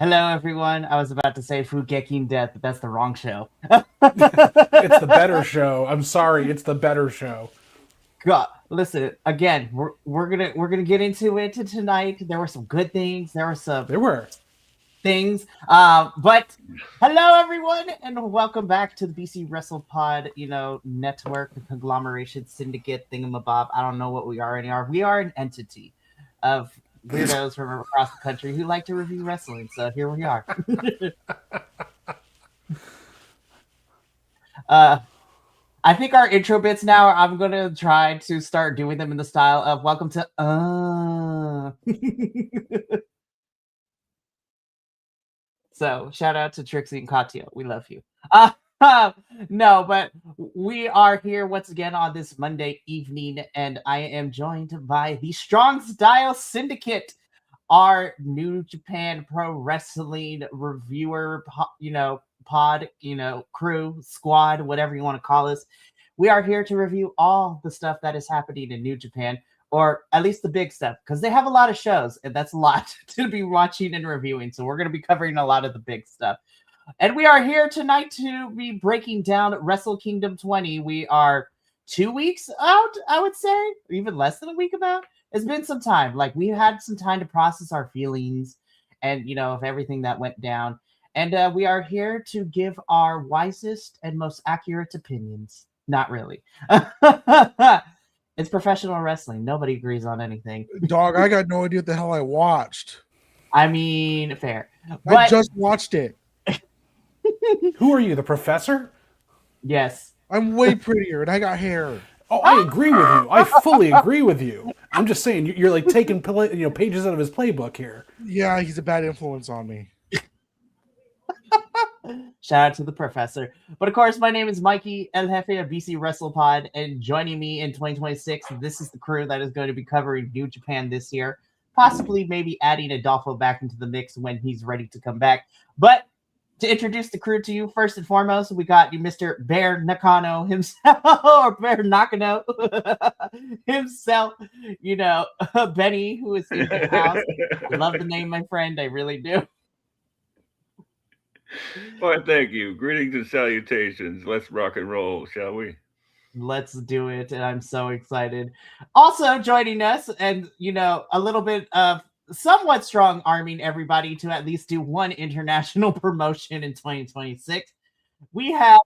Hello, everyone. I was about to say Fugeking Death, but that's the wrong show. It's the better show. I'm sorry, it's the better show. God, listen again. We're gonna get into it tonight. There were some good things. There were some There were. things. But hello, everyone, and welcome back to the BC Wrestle Pod. Network, the conglomeration, syndicate, thingamabob. I don't know what we already are. We are an entity of weirdos from across the country who like to review wrestling. So here we are. I think our intro bits now, I'm going to try to start doing them in the style of welcome to So, shout out to Trixie and Katya. We love you. No, but we are here once again on this Monday evening, and I am joined by the Strong Style Syndicate, our New Japan Pro Wrestling reviewer, pod, crew, squad, whatever you want to call us. We are here to review all the stuff that is happening in New Japan, or at least the big stuff, because they have a lot of shows, and that's a lot to be watching and reviewing. So we're going to be covering a lot of the big stuff. And we are here tonight to be breaking down Wrestle Kingdom 20. We are 2 weeks out, I would say, even less than a week about. It's been some time. Like, we had some time to process our feelings and, of everything that went down. And we are here to give our wisest and most accurate opinions. Not really. It's professional wrestling. Nobody agrees on anything. Dog, I got no idea what the hell I watched. I mean, fair. I just watched it. Who are you, the professor? Yes. I'm way prettier and I got hair. Oh, I agree with you. I fully agree with you. I'm just saying, you're like taking pages out of his playbook here. Yeah, he's a bad influence on me. Shout out to the professor. But of course, my name is Mikey El Jefe of BC WrestlePod, and joining me in 2026, this is the crew that is going to be covering New Japan this year. Possibly maybe adding Adolfo back into the mix when he's ready to come back. But to introduce the crew to you, first and foremost, we got you, Mr. Bear Nakano himself, or Bear Nakano himself, Benny, who is in the house. I love the name, my friend. I really do. Well, thank you. Greetings and salutations. Let's rock and roll, shall we? Let's do it. And I'm so excited. Also joining us, and, a little bit of somewhat strong arming everybody to at least do one international promotion in 2026. We have,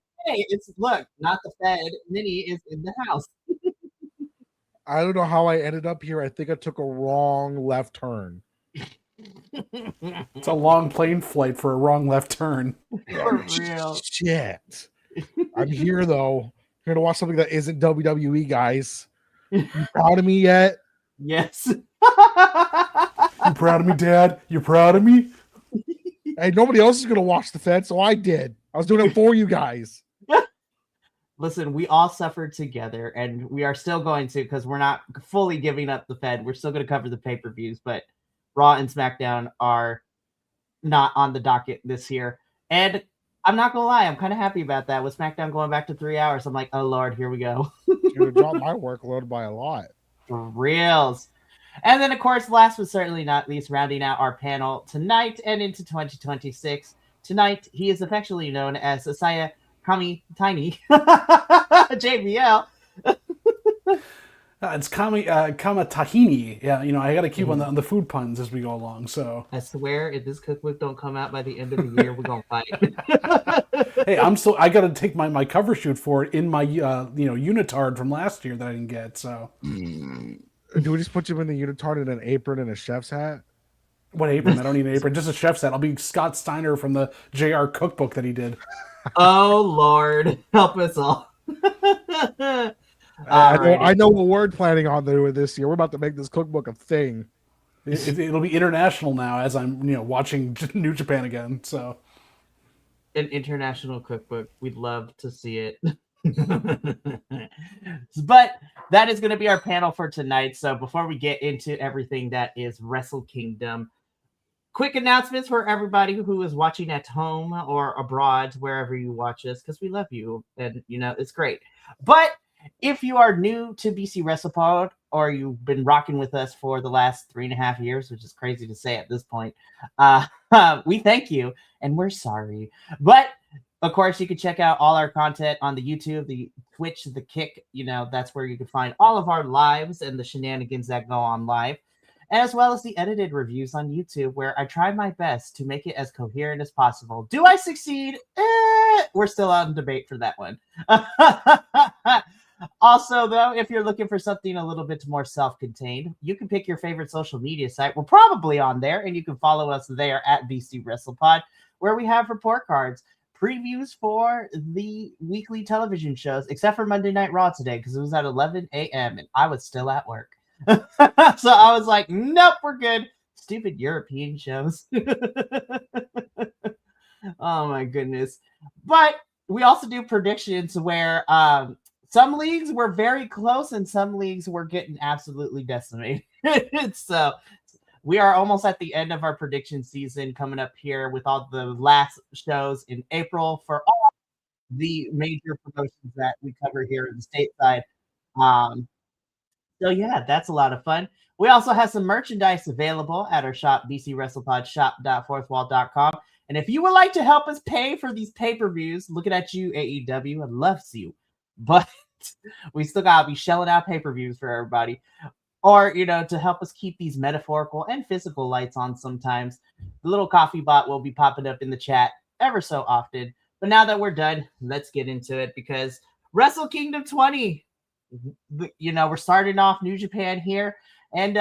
look, not the Fed. Minnie is in the house. I don't know how I ended up here. I think I took a wrong left turn. It's a long plane flight for a wrong left turn. For real. Shit. I'm here, though. I'm here to watch something that isn't WWE, guys. You proud of me yet? Yes. You proud of me, Dad? You proud of me? Hey, nobody else is going to watch the Fed, so I did. I was doing it for you guys. Listen, we all suffered together, and we are still going to, because we're not fully giving up the Fed. We're still going to cover the pay-per-views, but Raw and SmackDown are not on the docket this year. And I'm not going to lie, I'm kind of happy about that. With SmackDown going back to 3 hours, I'm like, oh, Lord, here we go. You're going to drop my workload by a lot. For reals. And then, of course, last but certainly not least, rounding out our panel tonight and into 2026. Tonight, he is affectionately known as Asaya Kami Tiny, JBL. It's Kama Tahini. Yeah, I got to keep on the food puns as we go along. So I swear, if this cookbook don't come out by the end of the year, we're gonna fight. Hey, I got to take my cover shoot for it in my unitard from last year that I didn't get. So do we just put you in the unitard in an apron and a chef's hat? What apron? I don't need an apron. Just a chef's hat. I'll be Scott Steiner from the JR cookbook that he did. Oh Lord, help us all. I know what we're planning on doing this year. We're about to make this cookbook a thing. It'll be international now as I'm watching New Japan again. So an international cookbook. We'd love to see it. But that is going to be our panel for tonight. So before we get into everything that is Wrestle Kingdom, quick announcements for everybody who is watching at home or abroad, wherever you watch us, because we love you and it's great. But if you are new to BC WrestlePod or you've been rocking with us for the last 3.5 years, which is crazy to say at this point, we thank you and we're sorry. But of course, you can check out all our content on the YouTube, the Twitch, the Kick. That's where you can find all of our lives and the shenanigans that go on live, as well as the edited reviews on YouTube, where I try my best to make it as coherent as possible. Do I succeed? We're still on debate for that one. Also, though, if you're looking for something a little bit more self-contained, you can pick your favorite social media site. We're probably on there, and you can follow us there at BC WrestlePod, where we have report cards, previews for the weekly television shows, except for Monday Night Raw today, because it was at 11 a.m. and I was still at work. So I was like, nope, we're good. Stupid European shows. Oh my goodness. But we also do predictions where some leagues were very close and some leagues were getting absolutely decimated. So we are almost at the end of our prediction season coming up here with all the last shows in April for all the major promotions that we cover here in the stateside. So yeah, that's a lot of fun. We also have some merchandise available at our shop, bcwrestlepodshop.fourthwall.com. And if you would like to help us pay for these pay-per-views, looking at you, AEW, I'd love you. But we still gotta be shelling out pay-per-views for everybody. Or, to help us keep these metaphorical and physical lights on sometimes. The little coffee bot will be popping up in the chat ever so often. But now that we're done, let's get into it, because Wrestle Kingdom 20, we're starting off New Japan here. And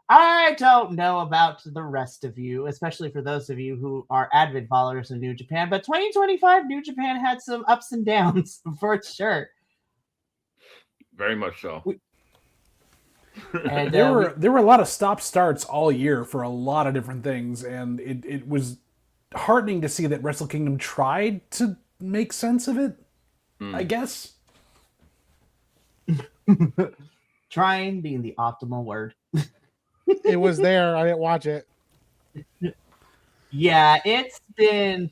I don't know about the rest of you, especially for those of you who are avid followers of New Japan, but 2025 New Japan had some ups and downs for sure. Very much so. And there were a lot of stop-starts all year for a lot of different things, and it was heartening to see that Wrestle Kingdom tried to make sense of it, I guess. Trying being the optimal word. It was there. I didn't watch it. Yeah, it's been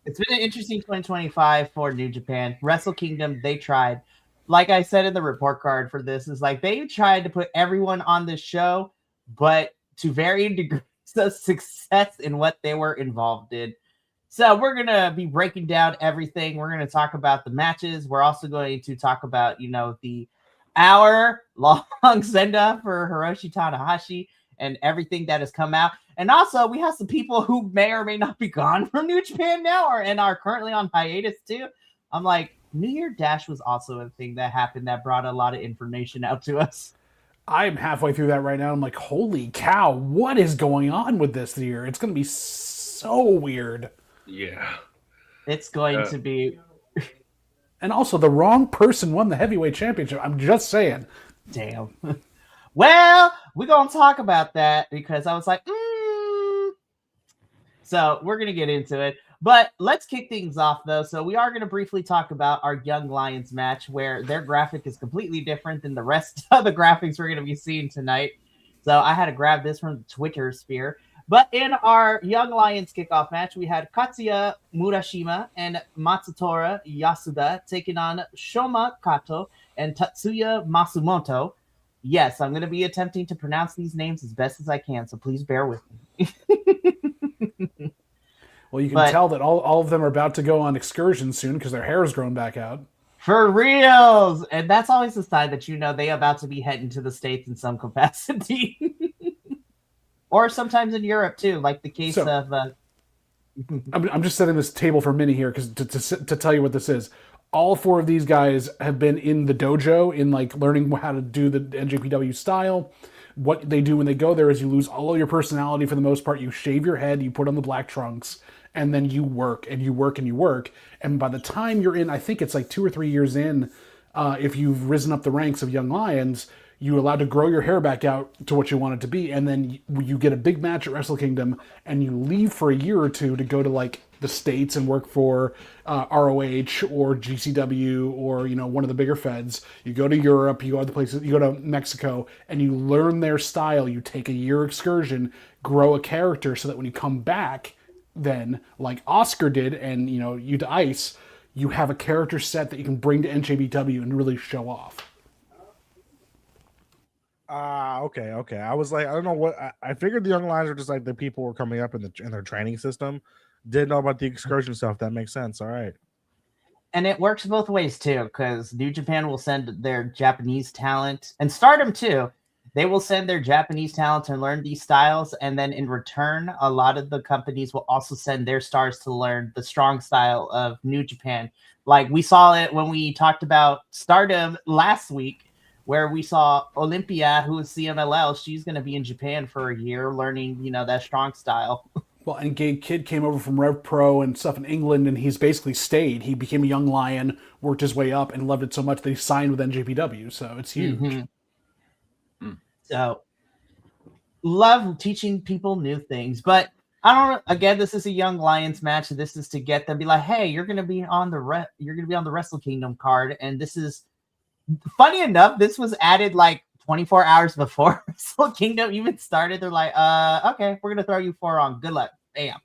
an interesting 2025 for New Japan. Wrestle Kingdom, they tried. Like I said in the report card for this, is like they tried to put everyone on the show, but to varying degrees of success in what they were involved in. So we're going to be breaking down everything. We're going to talk about the matches. We're also going to talk about, the hour-long send-off for Hiroshi Tanahashi and everything that has come out. And also, we have some people who may or may not be gone from New Japan now and are currently on hiatus too. I'm like, New Year Dash was also a thing that happened that brought a lot of information out to us. I'm halfway through that right now. I'm like, holy cow, what is going on with this year? It's going to be so weird. Yeah. It's going to be... And also, the wrong person won the heavyweight championship. I'm just saying. Damn. Well, we're going to talk about that because I was like, So we're going to get into it. But let's kick things off, though. So we are going to briefly talk about our Young Lions match, where their graphic is completely different than the rest of the graphics we're going to be seeing tonight. So I had to grab this from the Twitter sphere. But in our Young Lions kickoff match, we had Katsuya Murashima and Matsutora Yasuda taking on Shoma Kato and Tatsuya Masumoto. Yes, I'm going to be attempting to pronounce these names as best as I can, so please bear with me. Well, you can tell that all of them are about to go on excursions soon because their hair is growing back out. For reals! And that's always the sign that they're about to be heading to the States in some capacity. Or sometimes in Europe, too, like the case of... I'm just setting this table for Minnie here because to tell you what this is. All four of these guys have been in the dojo in learning how to do the NJPW style. What they do when they go there is you lose all of your personality for the most part. You shave your head, you put on the black trunks, and then you work and you work and you work. And by the time you're in, I think it's 2 or 3 years in, if you've risen up the ranks of Young Lions, you're allowed to grow your hair back out to what you want it to be. And then you get a big match at Wrestle Kingdom and you leave for a year or two to go to the States and work for ROH or GCW or, one of the bigger feds. You go to Europe, you go other places, you go to Mexico and you learn their style. You take a year excursion, grow a character so that when you come back, then like Oscar did and, you to Ice, you have a character set that you can bring to NJPW and really show off. Okay. I was like, I don't know what I figured the young lions are just like the people who were coming up in their training system. Didn't know about the excursion stuff. That makes sense. All right. And it works both ways too, because New Japan will send their Japanese talent, and Stardom too. They will send their Japanese talent to learn these styles, and then in return, a lot of the companies will also send their stars to learn the strong style of New Japan. Like we saw it when we talked about Stardom last week, where we saw Olympia, who is CMLL. She's going to be in Japan for a year, learning that strong style. Well, and Gabe Kidd came over from Rev Pro and stuff in England, and he's basically stayed. He became a young lion, worked his way up, and loved it so much that he signed with NJPW. So it's huge. Mm-hmm. So love teaching people new things, but I don't. Again, this is a young lions match. This is to get them be like, hey, you're gonna be on the Wrestle Kingdom card, and this is funny enough. This was added like 24 hours before Wrestle Kingdom even started. They're like, okay, we're gonna throw you 4 on. Good luck, bam.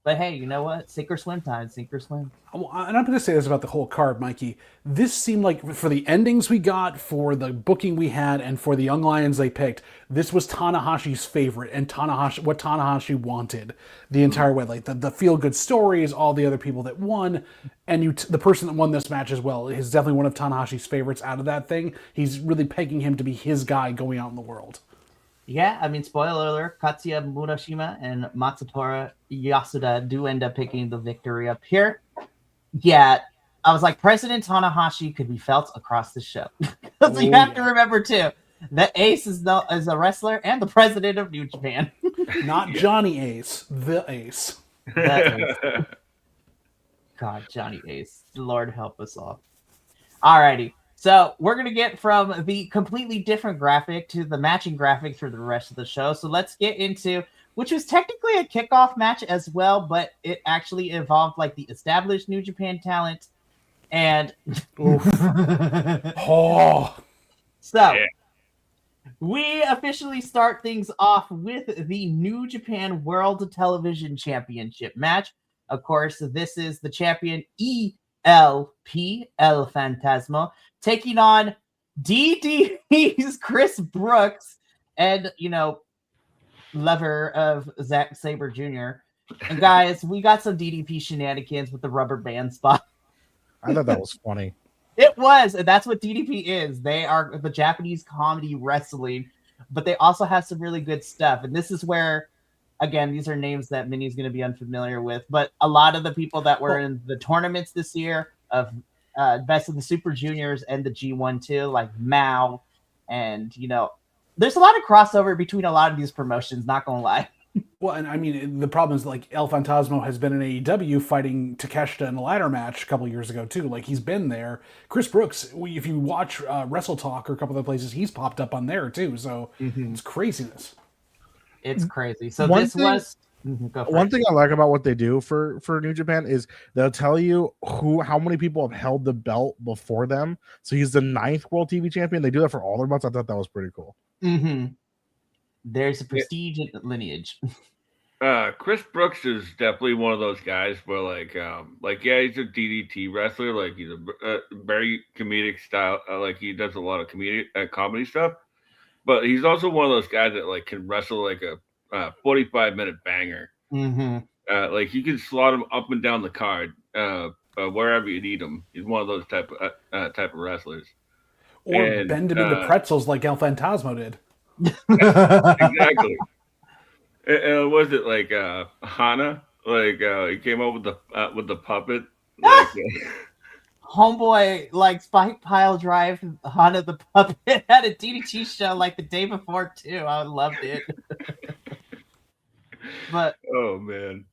But hey, you know what? Sink or swim time. Sink or swim. And I'm going to say this about the whole card, Mikey. This seemed like, for the endings we got, for the booking we had, and for the young lions they picked, this was Tanahashi's favorite, and what Tanahashi wanted the entire way. Like the feel-good stories, all the other people that won, and the person that won this match as well is definitely one of Tanahashi's favorites out of that thing. He's really pegging him to be his guy going out in the world. Yeah, I mean, spoiler alert, Katsuya Murashima and Matsutora Yasuda do end up picking the victory up here. Yeah, I was like, President Tanahashi could be felt across the show. Because you have to remember, too, that Ace is a wrestler and the president of New Japan. Not Johnny Ace, the Ace. The Ace. God, Johnny Ace. Lord help us all. Alrighty. So we're going to get from the completely different graphic to the matching graphic for the rest of the show. So let's get into, which was technically a kickoff match as well, but it actually involved like the established New Japan talent. And we officially start things off with the New Japan World Television Championship match. Of course, this is the champion ELP, El Fantasma, taking on DDP's Chris Brooks and, lover of Zack Sabre Jr. And guys, we got some DDP shenanigans with the rubber band spot. I thought that was funny. It was, and that's what DDP is. They are the Japanese comedy wrestling, but they also have some really good stuff. And this is where, again, these are names that Minnie's going to be unfamiliar with, but a lot of the people that were in the tournaments this year of Best of the Super Juniors and the G1 too, like Mao, and there's a lot of crossover between a lot of these promotions, not gonna lie. Well, and I mean, the problem is, like, El Fantasmo has been in AEW fighting Takeshita in a ladder match a couple years ago, too. Like, he's been there. Chris Brooks, if you watch Wrestle Talk or a couple other places, he's popped up on there, too. So it's craziness. It's crazy. So One this thing- was... One thing I like about what they do for New Japan is they'll tell you how many people have held the belt before them. So he's the 9th World TV champion. They do that for all their belts. I thought that was pretty cool. Mm-hmm. There's a prestige in lineage. Chris Brooks is definitely one of those guys where, he's a DDT wrestler. Like, he's a very comedic style. Like, he does a lot of comedy stuff. But he's also one of those guys that, can wrestle like a 45-minute banger. Mm-hmm. You can slot him up and down the card wherever you need him. He's one of those type of wrestlers. Or bend him into pretzels like El Fantasmo did. Exactly. Was it like Hana? He came up with the puppet. Homeboy, Spike Pile Drive, Hana the Puppet had a DDT show the day before too. I loved it. But oh man,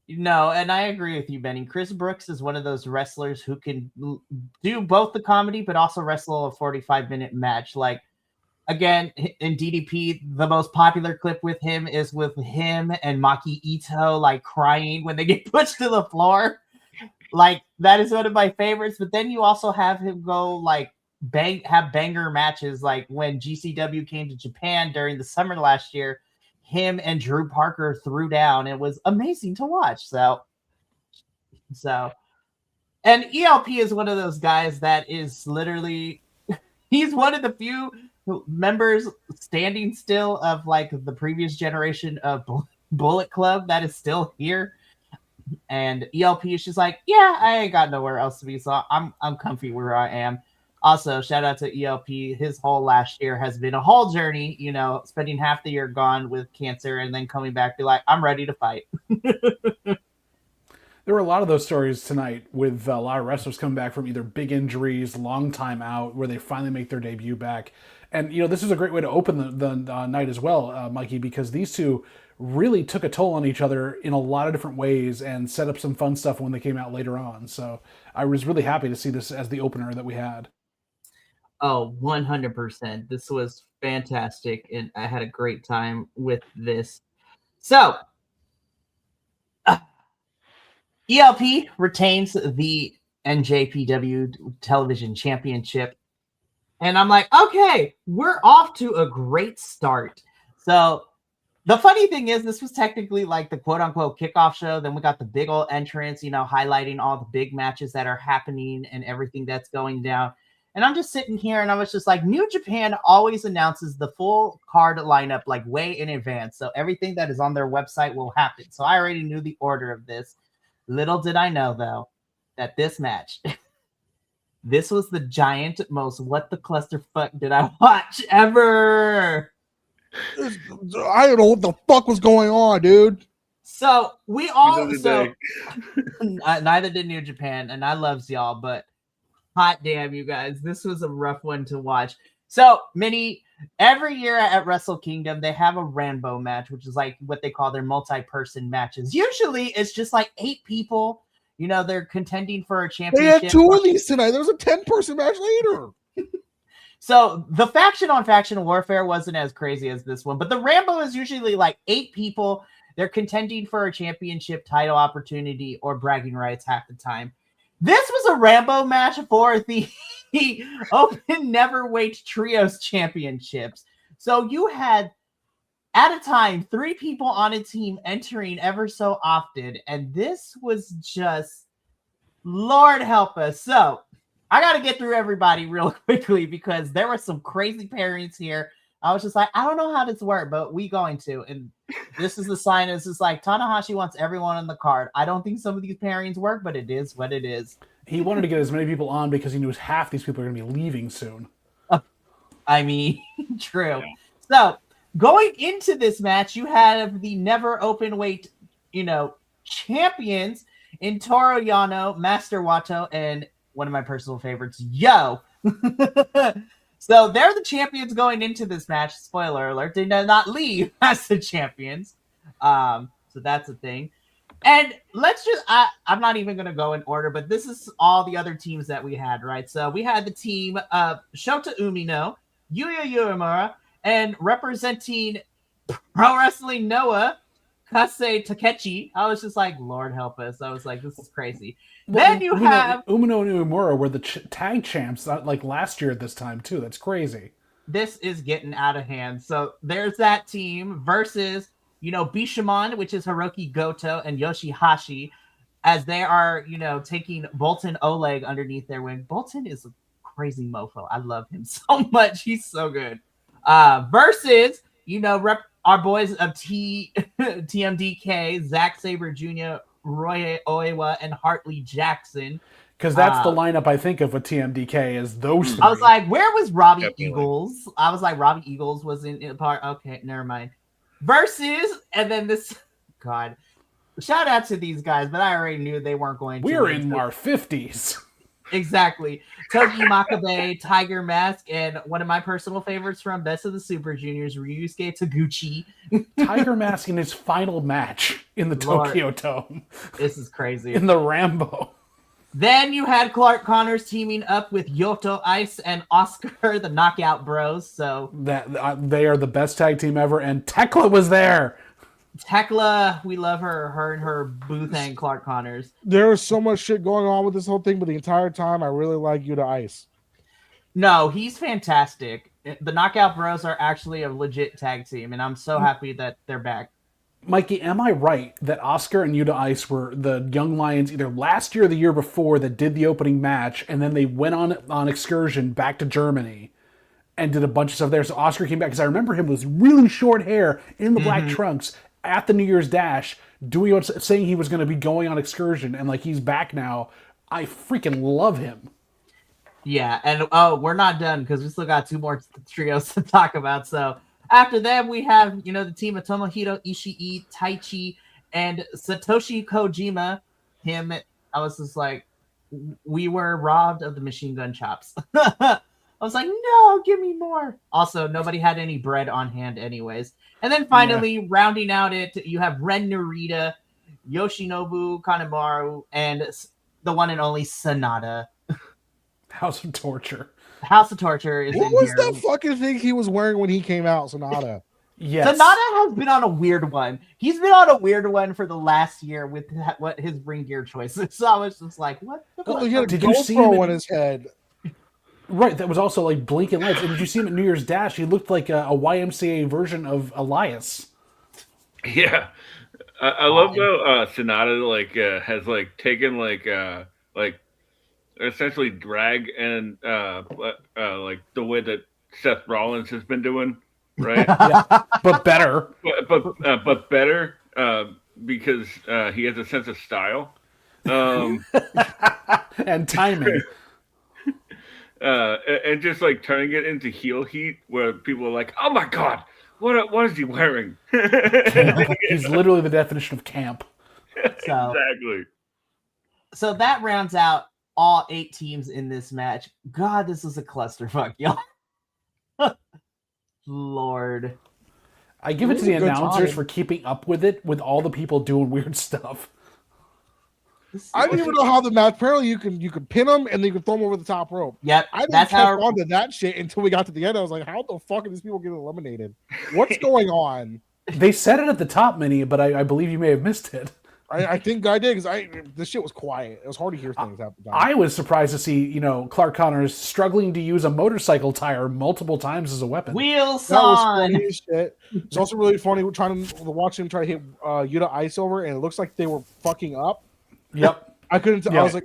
and I agree with you, Benny. Chris Brooks is one of those wrestlers who can do both the comedy but also wrestle a 45-minute match. Like, again, in DDP, the most popular clip with him is with him and Maki Ito crying when they get pushed to the floor. That is one of my favorites. But then you also have him go have banger matches, like when GCW came to Japan during the summer last year. Him and Drew Parker threw down. It was amazing to watch. So, and ELP is one of those guys that is literally He's one of the few members standing still of like the previous generation of Bullet Club that is still here. And ELP is just like, yeah, I ain't got nowhere else to be, so I'm comfy where I am. Also, shout out to ELP. His whole last year has been a whole journey, spending half the year gone with cancer and then coming back, be like, I'm ready to fight. There were a lot of those stories tonight with a lot of wrestlers coming back from either big injuries, long time out, where they finally make their debut back. And, this is a great way to open the night as well, Mikey, because these two really took a toll on each other in a lot of different ways and set up some fun stuff when they came out later on. So I was really happy to see this as the opener that we had. Oh, 100%. This was fantastic, and I had a great time with this. So, ELP retains the NJPW Television Championship. And I'm like, okay, we're off to a great start. So the funny thing is, this was technically like the quote unquote kickoff show. Then we got the big old entrance, highlighting all the big matches that are happening and everything that's going down. And I'm just sitting here and I was just like, New Japan always announces the full card lineup like way in advance. So everything that is on their website will happen. So I already knew the order of this. Little did I know, though, that this match, this was the giant most what the clusterfuck did I watch ever. I don't know what the fuck was going on, dude. So we all, neither did New Japan, and I loves y'all, but hot damn, you guys, this was a rough one to watch. So every year at Wrestle Kingdom, they have a Rambo match, which is like what they call their multi-person matches. Usually it's just like 8 people. They're contending for a championship. They had 2 of these tonight. There was a 10-person match later. So the faction on faction warfare wasn't as crazy as this one, but the Rambo is usually like 8 people. They're contending for a championship title opportunity or bragging rights half the time. This was a Rambo match for the Open Neverweight Trios Championships. So you had, at a time, 3 people on a team entering ever so often. And this was just, Lord help us. So I got to get through everybody real quickly because there were some crazy pairings here. I was just like, I don't know how this worked, but we going to. And this is the sign. It's just like Tanahashi wants everyone on the card. I don't think some of these pairings work, but it is what it is. He wanted to get as many people on because he knew half these people are going to be leaving soon. I mean, true. Yeah. So going into this match, you have the never open weight, champions in Toru Yano, Master Wato, and one of my personal favorites, Yo. So they're the champions going into this match. Spoiler alert, they did not leave as the champions. So that's a thing. And let's just, I'm not even going to go in order, but this is all the other teams that we had, right? So we had the team of Shota Umino, Yuya Uemura, and representing Pro Wrestling Noah, Kase Takechi. I was just like, Lord help us. I was like, this is crazy. Well, then you have Umino and Uemura were the tag champs like last year at this time too. That's crazy. This is getting out of hand. So there's that team versus, Bishamon, which is Hiroki Goto and Yoshihashi, as they are, taking Bolton Oleg underneath their wing. Bolton is a crazy mofo. I love him so much. He's so good. Versus, our boys of TMDK, Zack Sabre Jr., Roy Oiwa, and Hartley Jackson. Because that's the lineup I think of with TMDK is those 3. I was like, where was Robbie Eagles? I was like, Robbie Eagles was in part. Okay, never mind. Versus, and then this, God, shout out to these guys, but I already knew they weren't going to. We're in our 50s. Exactly. Togi Makabe, Tiger Mask, and one of my personal favorites from Best of the Super Juniors, Ryusuke Taguchi. Tiger Mask in his final match in the Tokyo Dome. This is crazy. In the Rambo. Then you had Clark Connors teaming up with Yoto Ice and Oscar, the Knockout Bros. So that they are the best tag team ever, and Tekla was there. Tekla, we love her and her boo thing, Clark Connors. There was so much shit going on with this whole thing, but the entire time I really like Yuta Ice. No, he's fantastic. The Knockout Bros are actually a legit tag team, and I'm so happy that they're back. Mikey, am I right that Oscar and Yuta Ice were the Young Lions either last year or the year before that did the opening match, and then they went on excursion back to Germany and did a bunch of stuff there. So Oscar came back because I remember him with really short hair in the black trunks at the New Year's Dash, saying he was going to be going on excursion, and like he's back now. I freaking love him. Yeah, and we're not done because we still got 2 more trios to talk about. So after them, we have the team of Tomohiro Ishii, Taichi, and Satoshi Kojima. Him, I was just like, we were robbed of the machine gun chops. I was like, no, give me more. Also, nobody had any bread on hand anyways. And then finally, rounding out it, you have Ren Narita, Yoshinobu Kanemaru, and the one and only Sonata. House of Torture. House of Torture is What in was here. that fucking thing he was wearing when he came out, Sonata? Yes. Sonata has been on a weird one. He's been on a weird one for the last year with what his ring gear choices. So I was just like, what the fuck? He had a Did you see GoPro him on his head. Right, that was also like blinking lights. And did you see him at New Year's Dash? He looked like a YMCA version of Elias. Yeah, I love though. Sonata has taken essentially drag and like the way that Seth Rollins has been doing, right? But better. but better because he has a sense of style and timing. And just like turning it into heel heat where people are like, oh my god, what is he wearing? He's literally the definition of camp. Exactly. So that rounds out all 8 teams in this match. God, this is a clusterfuck, y'all. Lord. I give it to the announcers for keeping up with it with all the people doing weird stuff. I didn't even know how the match. Apparently, you can pin them and then you can throw them over the top rope. Yep, I didn't that's catch how. on to that shit until we got to the end. I was like, how the fuck are these people getting eliminated? What's going on? They said it at the top, Minnie, but I believe you may have missed it. I think I did because this shit was quiet. It was hard to hear things happen. I was surprised to see Clark Connors struggling to use a motorcycle tire multiple times as a weapon. Wheels That was on. funny as shit. It's also really funny trying to watch him try to hit Yuta Ice over, and it looks like they were fucking up. Yep. I couldn't. Yeah. I was like,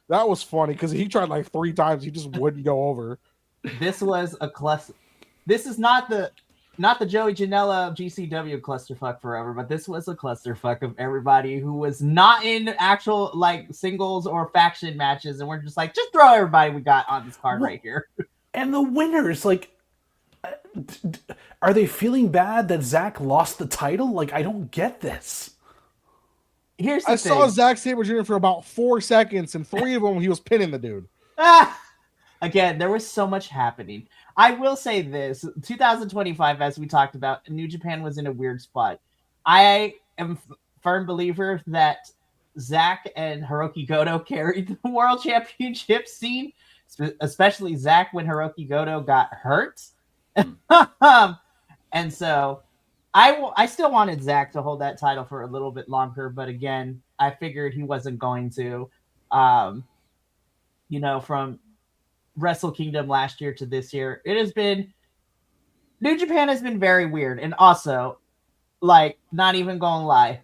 that was funny because he tried like 3 times. He just wouldn't go over. This was a cluster. This is not the Joey Janela GCW clusterfuck forever, but this was a clusterfuck of everybody who was not in actual like singles or faction matches, and we're just like, just throw everybody we got on this card right here. And the winners, like, are they feeling bad that Zach lost the title? Like, I don't get this. Here's the I thing. saw Zack Sabre Jr. for about 4 seconds, and 3 of them he was pinning the dude. Again, there was so much happening. I will say this: 2025, as we talked about, New Japan was in a weird spot. I am a firm believer that Zach and Hiroki Goto carried the World Championship scene, especially Zach when Hiroki Goto got hurt. And so I still wanted Zach to hold that title for a little bit longer, but again, I figured he wasn't going to. From Wrestle Kingdom last year to this year, New Japan has been very weird, and also, like, not even gonna lie,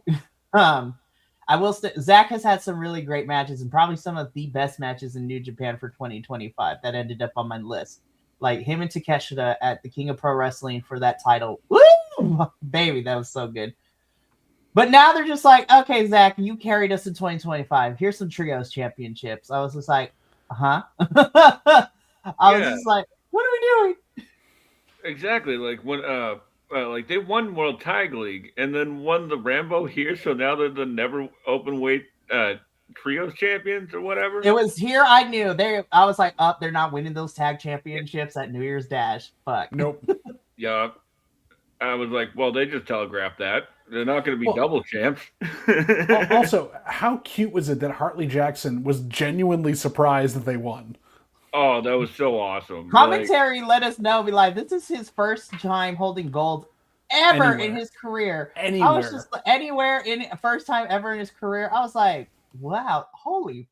I will say Zach has had some really great matches and probably some of the best matches in New Japan for 2025 that ended up on my list. Like him and Takeshita at the King of Pro Wrestling for that title. Woo! Baby, that was so good. But now they're just like, okay, Zach, you carried us in 2025. Here's some trios championships. I was just like, I was just like, what are we doing? Exactly. Like when like they won World Tag League and then won the Rambo here, so now they're the never open weight trios champions or whatever. It was here I knew. I was like, they're not winning those tag championships at New Year's Dash. Fuck. Nope. Yeah. I was like, well, they just telegraphed that. They're not going to be double champs. Also, how cute was it that Hartley Jackson was genuinely surprised that they won? Oh, that was so awesome. Commentary let us know, be like, this is his first time holding gold ever in his career. Anywhere. I was just anywhere first time ever in his career. I was like, wow, holy.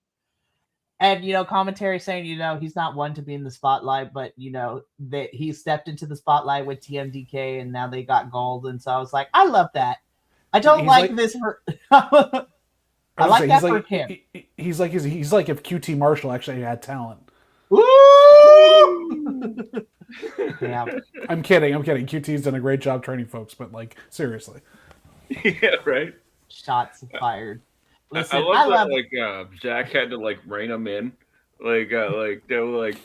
And, commentary saying, he's not one to be in the spotlight, but, that he stepped into the spotlight with TMDK and now they got gold. And so I was like, I love that. I don't like this. I like that for him. He's like if QT Marshall actually had talent. Woo! Yeah. I'm kidding. QT's done a great job training folks, but like seriously. Yeah, right. Shots fired. I Listen, love I that love like Zach had to like rein him in, like they were like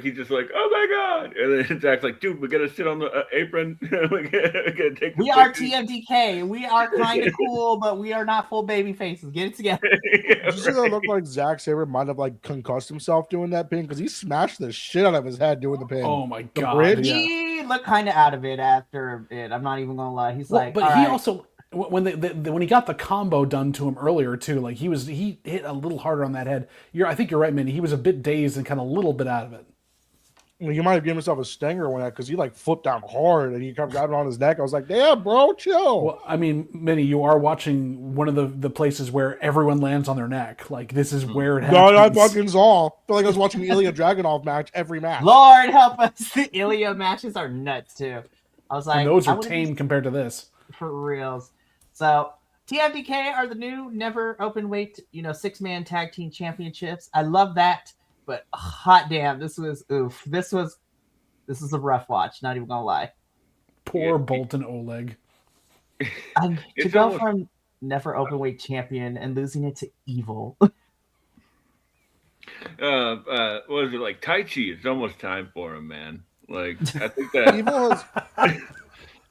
he's just like, oh my god, and then Zach's like, dude, we gotta sit on the apron, we gotta take. we are TMDK. We are kind of cool, but we are not full baby faces. Get it together. Did you see that look like Zack Sabre might have like concussed himself doing that pin because he smashed the shit out of his head doing the pin. Oh my The god! bridge? Yeah. He looked kind of out of it after it. I'm not even gonna lie. He's like, but all he right. also when when he got the combo done to him earlier too, like he hit a little harder on that head. I think you're right, Minnie. He was a bit dazed and kind of a little bit out of it. Well, he might have given himself a stinger when that because he like flipped down hard and he kept grabbing on his neck. I was like, damn, bro, chill. Well, I mean, Minnie, you are watching one of the places where everyone lands on their neck. Like this is where it happens. No, I fucking saw. I feel like I was watching the Ilya Dragunov match every match. Lord help us. The Ilya matches are nuts too. I was like, And those I are wouldn't tame compared to this. for reals. So TMDK are the new never open weight, 6-man tag team championships. I love that, but hot damn, this was oof. This was a rough watch. Not even gonna lie. Poor Bolton Oleg. To go from never open weight champion and losing it to Evil. What was it like? Tai Chi? It's almost time for him, man. Like I think that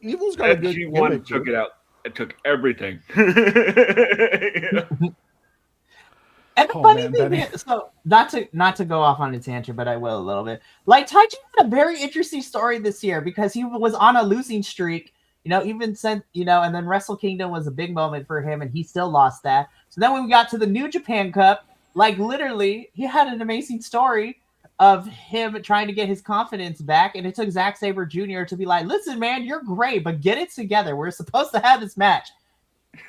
Evil's got a good G1 took it out. It took everything. And the funny thing is, so not to go off on a tangent, but I will a little bit. Like Taiji had a very interesting story this year because he was on a losing streak, even since and then Wrestle Kingdom was a big moment for him, and he still lost that. So then when we got to the New Japan Cup, like literally, he had an amazing story of him trying to get his confidence back, and it took Zack Sabre Jr. to be like, "Listen, man, you're great, but get it together. We're supposed to have this match."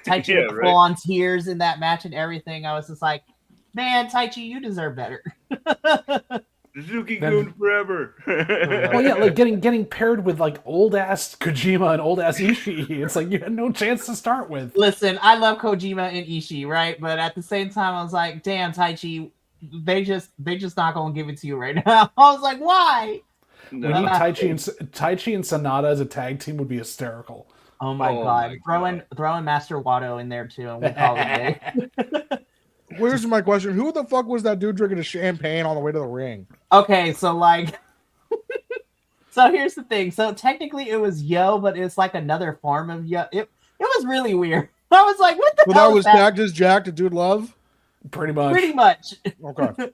Taichi with full on tears in that match and everything. I was just like, man, Taichi, you deserve better. Suzuki-gun forever. Well, yeah, like getting paired with like old ass Kojima and old ass Ishii. It's like you had no chance to start with. Listen, I love Kojima and Ishii, right? But at the same time, I was like, damn, Taichi, they just not gonna give it to you right now. I was like, why? No. We need Taichi and Sonata as a tag team would be hysterical. Oh my god. Throwing Master Watto in there too, and we'll call it a day. Where's my question? Who the fuck was that dude drinking a champagne on the way to the ring? Okay, so like so here's the thing. So technically it was Yo, but it's like another form of Yo. It was really weird. I was like, what the hell? That was Jacked as Jack to Dude Love? Pretty much. Okay.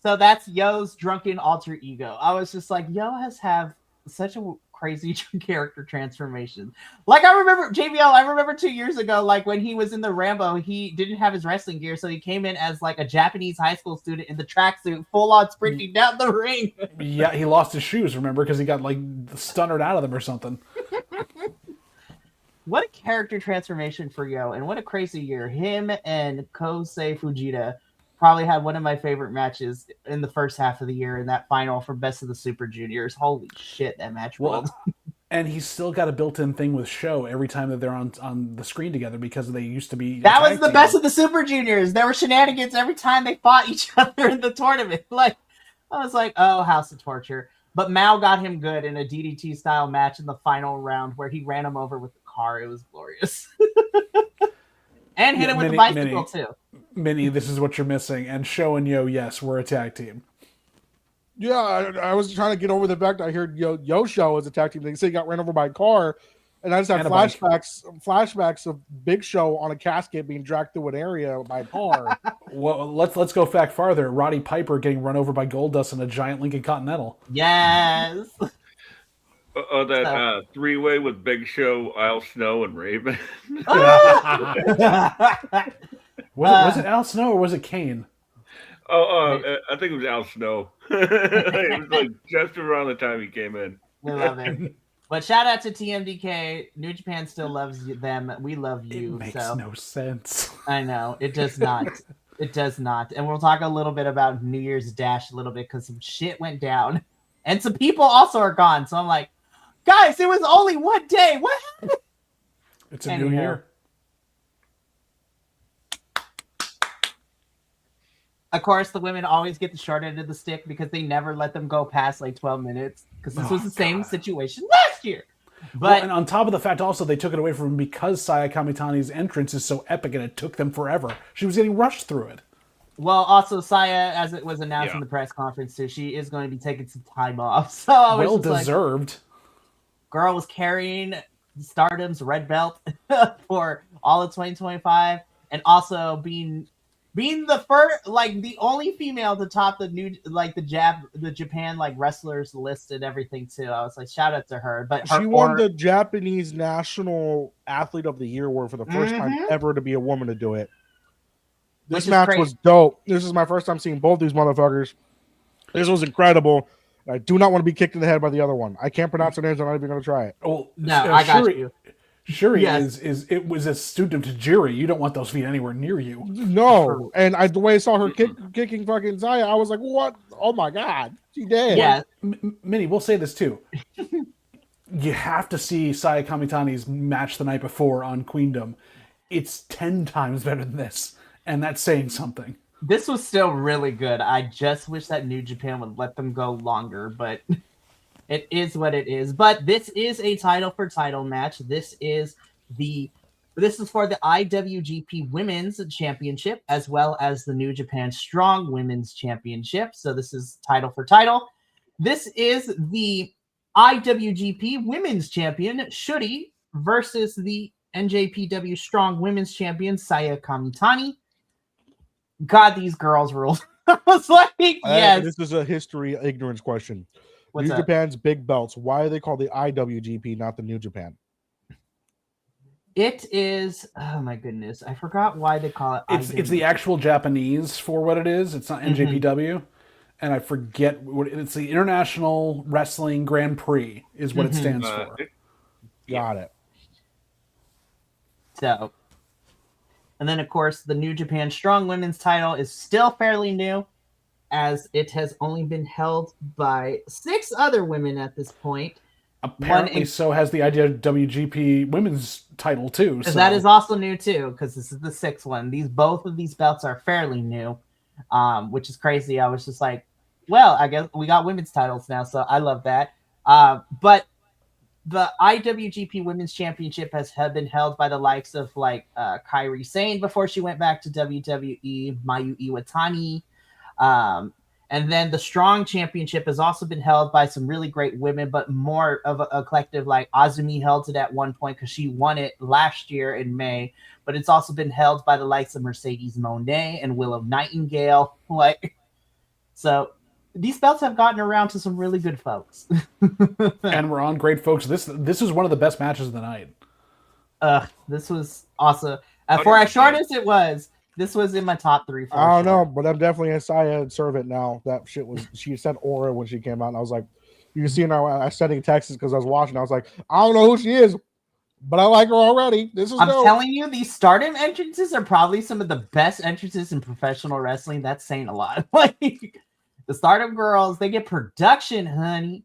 So that's Yo's drunken alter ego. I was just like, Yo have such a crazy character transformation. Like I remember JBL, I remember 2 years ago, like when he was in the Rambo, he didn't have his wrestling gear, so he came in as like a Japanese high school student in the tracksuit, full on sprinting down the ring. Yeah, he lost his shoes, remember, because he got like stunnered out of them or something. What a character transformation for Yo, and what a crazy year. Him and Kosei Fujita probably had one of my favorite matches in the first half of the year in that final for Best of the Super Juniors. Holy shit, that match rolled. And he's still got a built-in thing with Sho every time that they're on the screen together because they used to be. That was the Best of the Super Juniors. There were shenanigans every time they fought each other in the tournament. Like, I was like, oh, House of Torture. But Mao got him good in a DDT style match in the final round where he ran him over with the car. It was glorious. And hit him with the bicycle too. Minnie, this is what you're missing. And Sho and Yo, yes, we're a tag team. Yeah, I was trying to get over the fact that I heard Yo Show as a tag team. They say he got ran over by a car, and I just had flashbacks of Big Show on a casket being dragged through an area by a car. Well, let's go back farther. Roddy Piper getting run over by Goldust in a giant Lincoln Continental. Yes. That three-way with Big Show, Al Snow, and Raven. Was it Al Snow or was it Kane? I think it was Al Snow. It was like just around the time he came in. We love it. But shout out to TMDK. New Japan still loves them. We love you. It makes no sense. I know. It does not. It does not. And we'll talk a little bit about New Year's Dash a little bit because some shit went down. And some people also are gone. So I'm like, guys, it was only one day. What happened? It's a new year. Of course, the women always get the short end of the stick because they never let them go past like 12 minutes because this was the same situation last year. But and on top of the fact, also they took it away from him because Saya Kamitani's entrance is so epic and it took them forever. She was getting rushed through it. well, also Saya, as it was announced in the press conference too, she is going to be taking some time off. So I was well deserved. Girl was carrying Stardom's red belt for all of 2025, and also being the first, like the only female to top the new, like the Japan like wrestlers list and everything too. I was like, shout out to her. But she won the Japanese National Athlete of the Year award for the first time ever to be a woman to do it. This match was dope. This is my first time seeing both these motherfuckers. This was incredible. I do not want to be kicked in the head by the other one. I can't pronounce her name, so I'm not even going to try it. Well, no, I got you. Shuri is it was a student to Jiri. You don't want those feet anywhere near you. No, and the way I saw her kicking fucking Zaya, I was like, "What? Oh my god, she did!" Yeah, Minnie, we'll say this too. You have to see Saya Kamitani's match the night before on Queendom. It's 10 times better than this, and that's saying something. This was still really good. I just wish that New Japan would let them go longer, but it is what it is. But this is a title for title match. This is for the IWGP Women's Championship as well as the New Japan Strong Women's Championship. So this is title for title. This is the IWGP Women's Champion Shuri versus the NJPW Strong Women's Champion Saya Kamitani. God, these girls rule. I was like, yes. This is a history ignorance question. What's New Japan's big belts, why are they called the IWGP, not the New Japan? It is, oh my goodness, I forgot why they call it IWGP. It's the actual Japanese for what it is. It's not NJPW. And I forget what it's the International Wrestling Grand Prix is what it stands for. Got it. So, and then, of course, the New Japan Strong Women's title is still fairly new, as it has only been held by 6 other women at this point. Apparently, so has the IWGP Women's title, too. So. That is also new, too, because this is the 6th one. Both of these belts are fairly new, which is crazy. I was just like, well, I guess we got women's titles now, so I love that. But the IWGP Women's Championship has been held by the likes of like Kairi Sane before she went back to WWE, Mayu Iwatani. And then the Strong Championship has also been held by some really great women, but more of a collective, like Azumi held it at one point because she won it last year in May. But it's also been held by the likes of Mercedes Moné and Willow Nightingale. So these belts have gotten around to some really good folks. And we're on great folks. This is one of the best matches of the night. This was awesome. For as short as it was, this was in my top 3. I don't know, but I'm definitely a Saya servant now. That shit was, she said Aura when she came out, and I was like, you can see now I sent in Texas because I was watching. I was like, I don't know who she is, but I like her already. This is I'm dope. telling you, these Stardom entrances are probably some of the best entrances in professional wrestling. That's saying a lot. Like the Stardom girls, they get production, honey.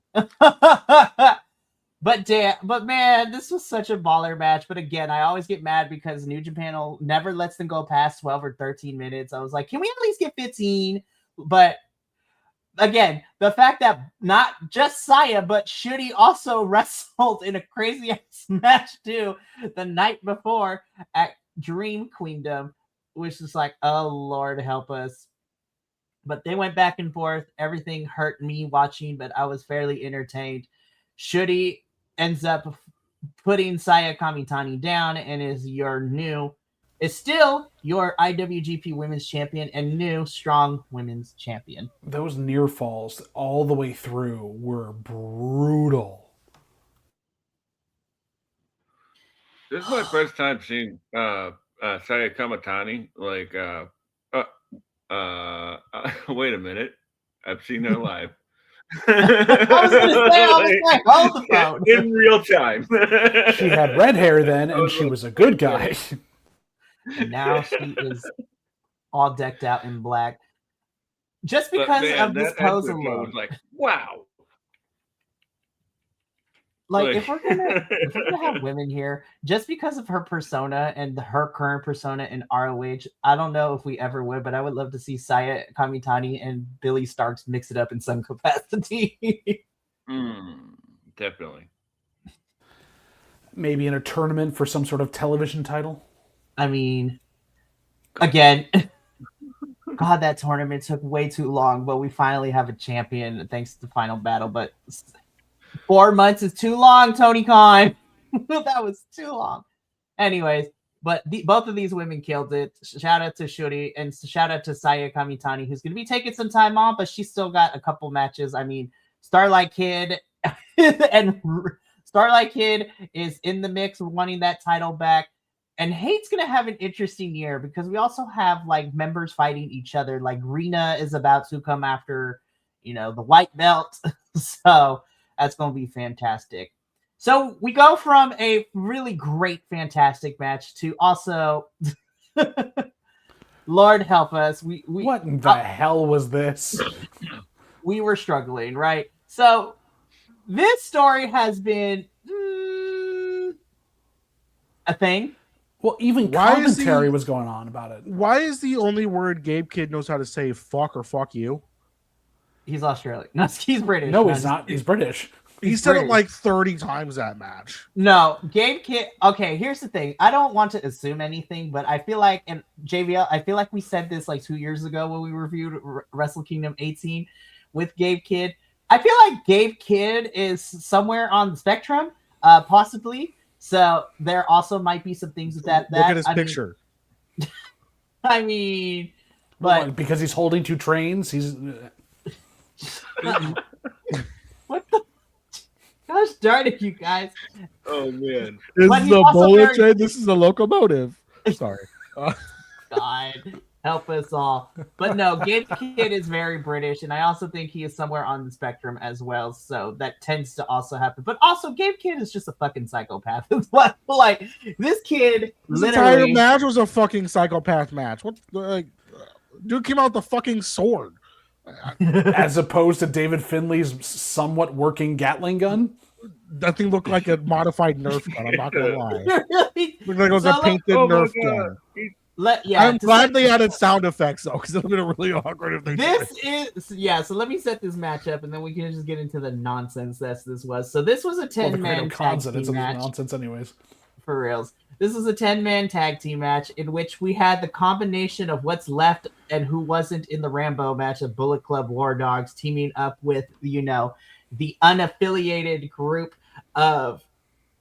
But man, this was such a baller match. But again, I always get mad because New Japan never lets them go past 12 or 13 minutes. I was like, can we at least get 15? But again, the fact that not just Saya, but Shuri also wrestled in a crazy ass match too the night before at Dream Queendom, which is like, oh Lord, help us. But they went back and forth. Everything hurt me watching, but I was fairly entertained. Shuri ends up putting Saya Kamitani down and is still your IWGP Women's Champion and new Strong Women's Champion. Those near falls all the way through were brutal. This is my first time seeing Saya Kamitani. Like, wait a minute, I've seen her live. I was going to say, I was like, hold the phone. In real time. She had red hair then, and she was a good guy. And now she is all decked out in black. Just because of this pose alone. I was like, wow. Like if we're gonna have women here, just because of her persona and her current persona in ROH, I don't know if we ever would, but I would love to see Saya Kamitani and Billy Starks mix it up in some capacity. Definitely. Maybe in a tournament for some sort of television title. I mean, again, God, that tournament took way too long, but we finally have a champion thanks to the final battle. But 4 months is too long, Tony Khan. That was too long. Anyways, but both of these women killed it. Shout out to Shuri and shout out to Saya Kamitani, who's going to be taking some time off, but she's still got a couple matches. I mean, Starlight Kid and Starlight Kid is in the mix wanting that title back. And Hate's going to have an interesting year because we also have like members fighting each other. Like Rena is about to come after, the white belt. So that's going to be fantastic. So we go from a really great, fantastic match to also, Lord help us. What in the hell was this? We were struggling, right? So this story has been a thing. Well, even commentary was going on about it. Why is the only word Gabe Kidd knows how to say fuck or fuck you? He's Australian. No, he's British. No, he's not. He's British. He said it like 30 times that match. No, Gabe Kidd. Okay, here's the thing. I don't want to assume anything, but I feel like, and JVL, I feel like we said this like 2 years ago when we reviewed Wrestle Kingdom 18 with Gabe Kidd. I feel like Gabe Kidd is somewhere on the spectrum, possibly. So there also might be some things with that. Look at his picture. But because he's holding two trains, he's. What the? Gosh darn it, you guys! Oh man, this is a bullet train. This is a locomotive. Sorry. God help us all. But no, Gabe Kidd is very British, and I also think he is somewhere on the spectrum as well. So that tends to also happen. But also, Gabe Kidd is just a fucking psychopath. It's like this kid. This entire match was a fucking psychopath match. What? Dude came out with the fucking sword. As opposed to David Finley's somewhat working Gatling gun. That thing looked like a modified Nerf gun. I'm not gonna lie. Looked like it was a painted Nerf gun. I'm glad they added sound effects though, because it would have been really awkward if they So let me set this match up, and then we can just get into the nonsense that this was. So this was a 10-man tag team match. Nonsense, anyways. For reals. This was a 10-man tag team match in which we had the combination of what's left and who wasn't in the Rambo match of Bullet Club War Dogs teaming up with, the unaffiliated group of,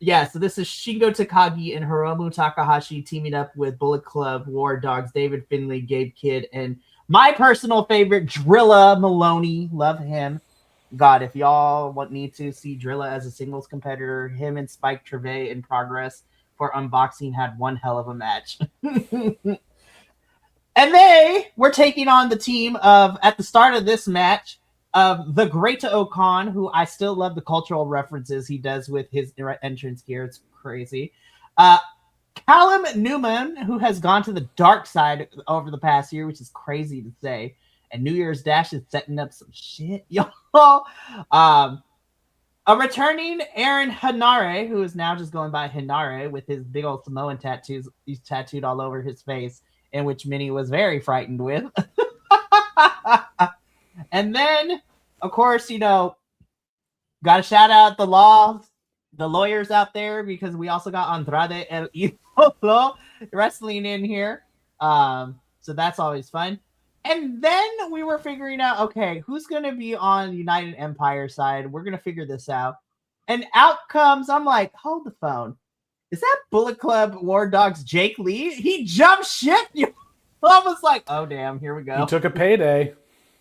so this is Shingo Takagi and Hiromu Takahashi teaming up with Bullet Club War Dogs, David Finley, Gabe Kidd, and my personal favorite, Drilla Maloney. Love him. God, if y'all need to see Drilla as a singles competitor, him and Spike Trevay in Progress for Unboxing had one hell of a match. And they were taking on the team of, at the start of this match, of the Great Okan, who I still love the cultural references he does with his entrance gear. It's crazy. Callum Newman, who has gone to the dark side over the past year, which is crazy to say. And New Year's Dash is setting up some shit, y'all. A returning Aaron Hanare, who is now just going by Hanare with his big old Samoan tattoos. He's tattooed all over his face, in which Minnie was very frightened with. And then, of course, got to shout out the lawyers out there, because we also got Andrade El Idolo wrestling in here. So that's always fun. And then we were figuring out, okay, who's going to be on United Empire side? We're going to figure this out. And out comes, I'm like, hold the phone. Is that Bullet Club War Dogs Jake Lee? He jumped ship. I was like, oh, damn, here we go. He took a payday.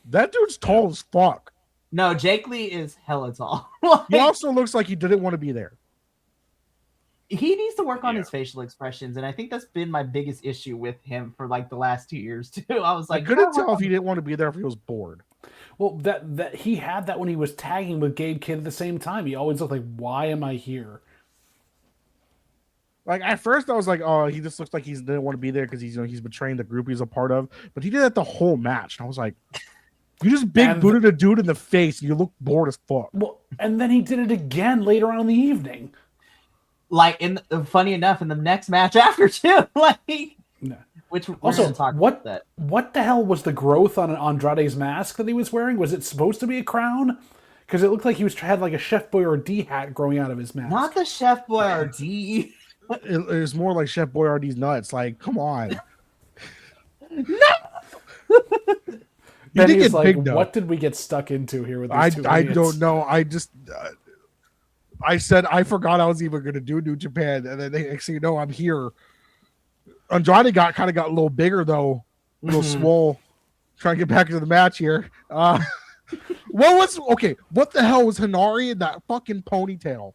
That dude's tall as fuck. No, Jake Lee is hella tall. He also looks like he didn't want to be there. He needs to work on his facial expressions, and I think that's been my biggest issue with him for like the last 2 years too. I was like, I couldn't tell if he didn't want to be there, if he was bored. Well, that he had that when he was tagging with Gabe Kidd at the same time. He always looked like, why am I here? Like at first, I was like, oh, he just looks like he didn't want to be there because he's betraying the group he's a part of. But he did that the whole match, and I was like, You just big booted a dude in the face and you look bored as fuck. Well, and then he did it again later on in the evening. Like, funny enough, in the next match after too, like, No. which we're Also, gonna talk about that. What the hell was the growth on Andrade's mask that he was wearing? Was it supposed to be a crown? Because it looked like he had like a Chef Boyardee hat growing out of his mask. Not the Chef Boyardee. It was more like Chef Boyardee's nuts. Like, come on. No. Then did he's get like, big, though. what did we get stuck into here with these I two don't idiots? know. I just I said I forgot I was even going to do New Japan, and then next thing you know, I'm here. Andrade got a little bigger though, a little swole. Trying to get back into the match here. What the hell was Hinari in that fucking ponytail?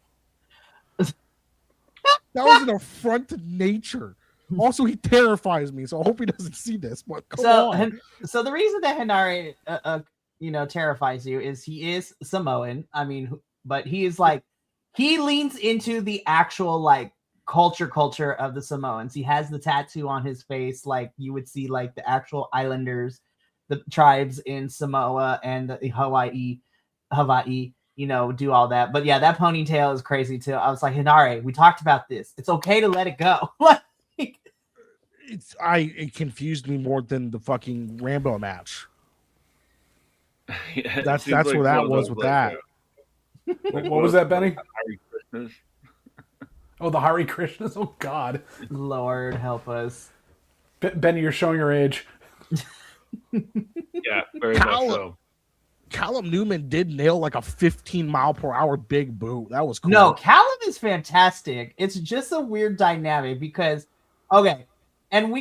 That was an affront to nature. Also, he terrifies me, so I hope he doesn't see this. But come on. So the reason that Hinari, terrifies you is he is Samoan. I mean, but he is like, he leans into the actual like culture of the Samoans. He has the tattoo on his face, like you would see like the actual islanders, the tribes in Samoa and the Hawaii, do all that. But yeah, that ponytail is crazy too. I was like, Hinari, we talked about this. It's okay to let it go. It confused me more than the fucking Rambo match. Yeah, That's seems where that was with that. What was that, Benny? Hare Krishnas. Oh, the Hare Krishnas? Oh, God. Lord help us. Benny, you're showing your age. Yeah, very much so. Callum Newman did nail like a 15-mile-per-hour big boot. That was cool. No, Callum is fantastic. It's just a weird dynamic because, okay, and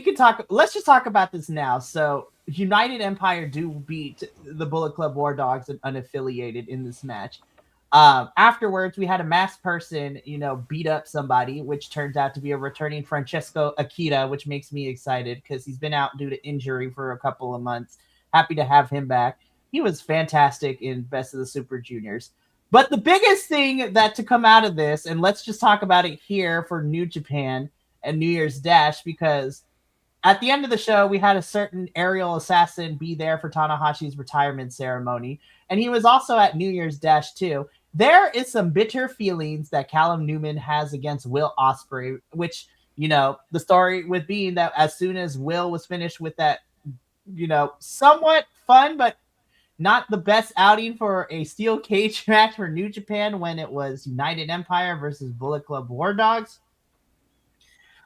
let's just talk about this now. So United Empire do beat the Bullet Club War Dogs and unaffiliated in this match. Afterwards, we had a masked person, beat up somebody, which turns out to be a returning Francesco Akita, which makes me excited because he's been out due to injury for a couple of months. Happy to have him back. He was fantastic in Best of the Super Juniors. But the biggest thing that to come out of this, and let's just talk about it here for New Japan and New Year's Dash, because at the end of the show, we had a certain aerial assassin be there for Tanahashi's retirement ceremony. And he was also at New Year's Dash too. There is some bitter feelings that Callum Newman has against Will Ospreay, which, the story with being that as soon as Will was finished with that, somewhat fun, but not the best outing for a steel cage match for New Japan when it was United Empire versus Bullet Club War Dogs.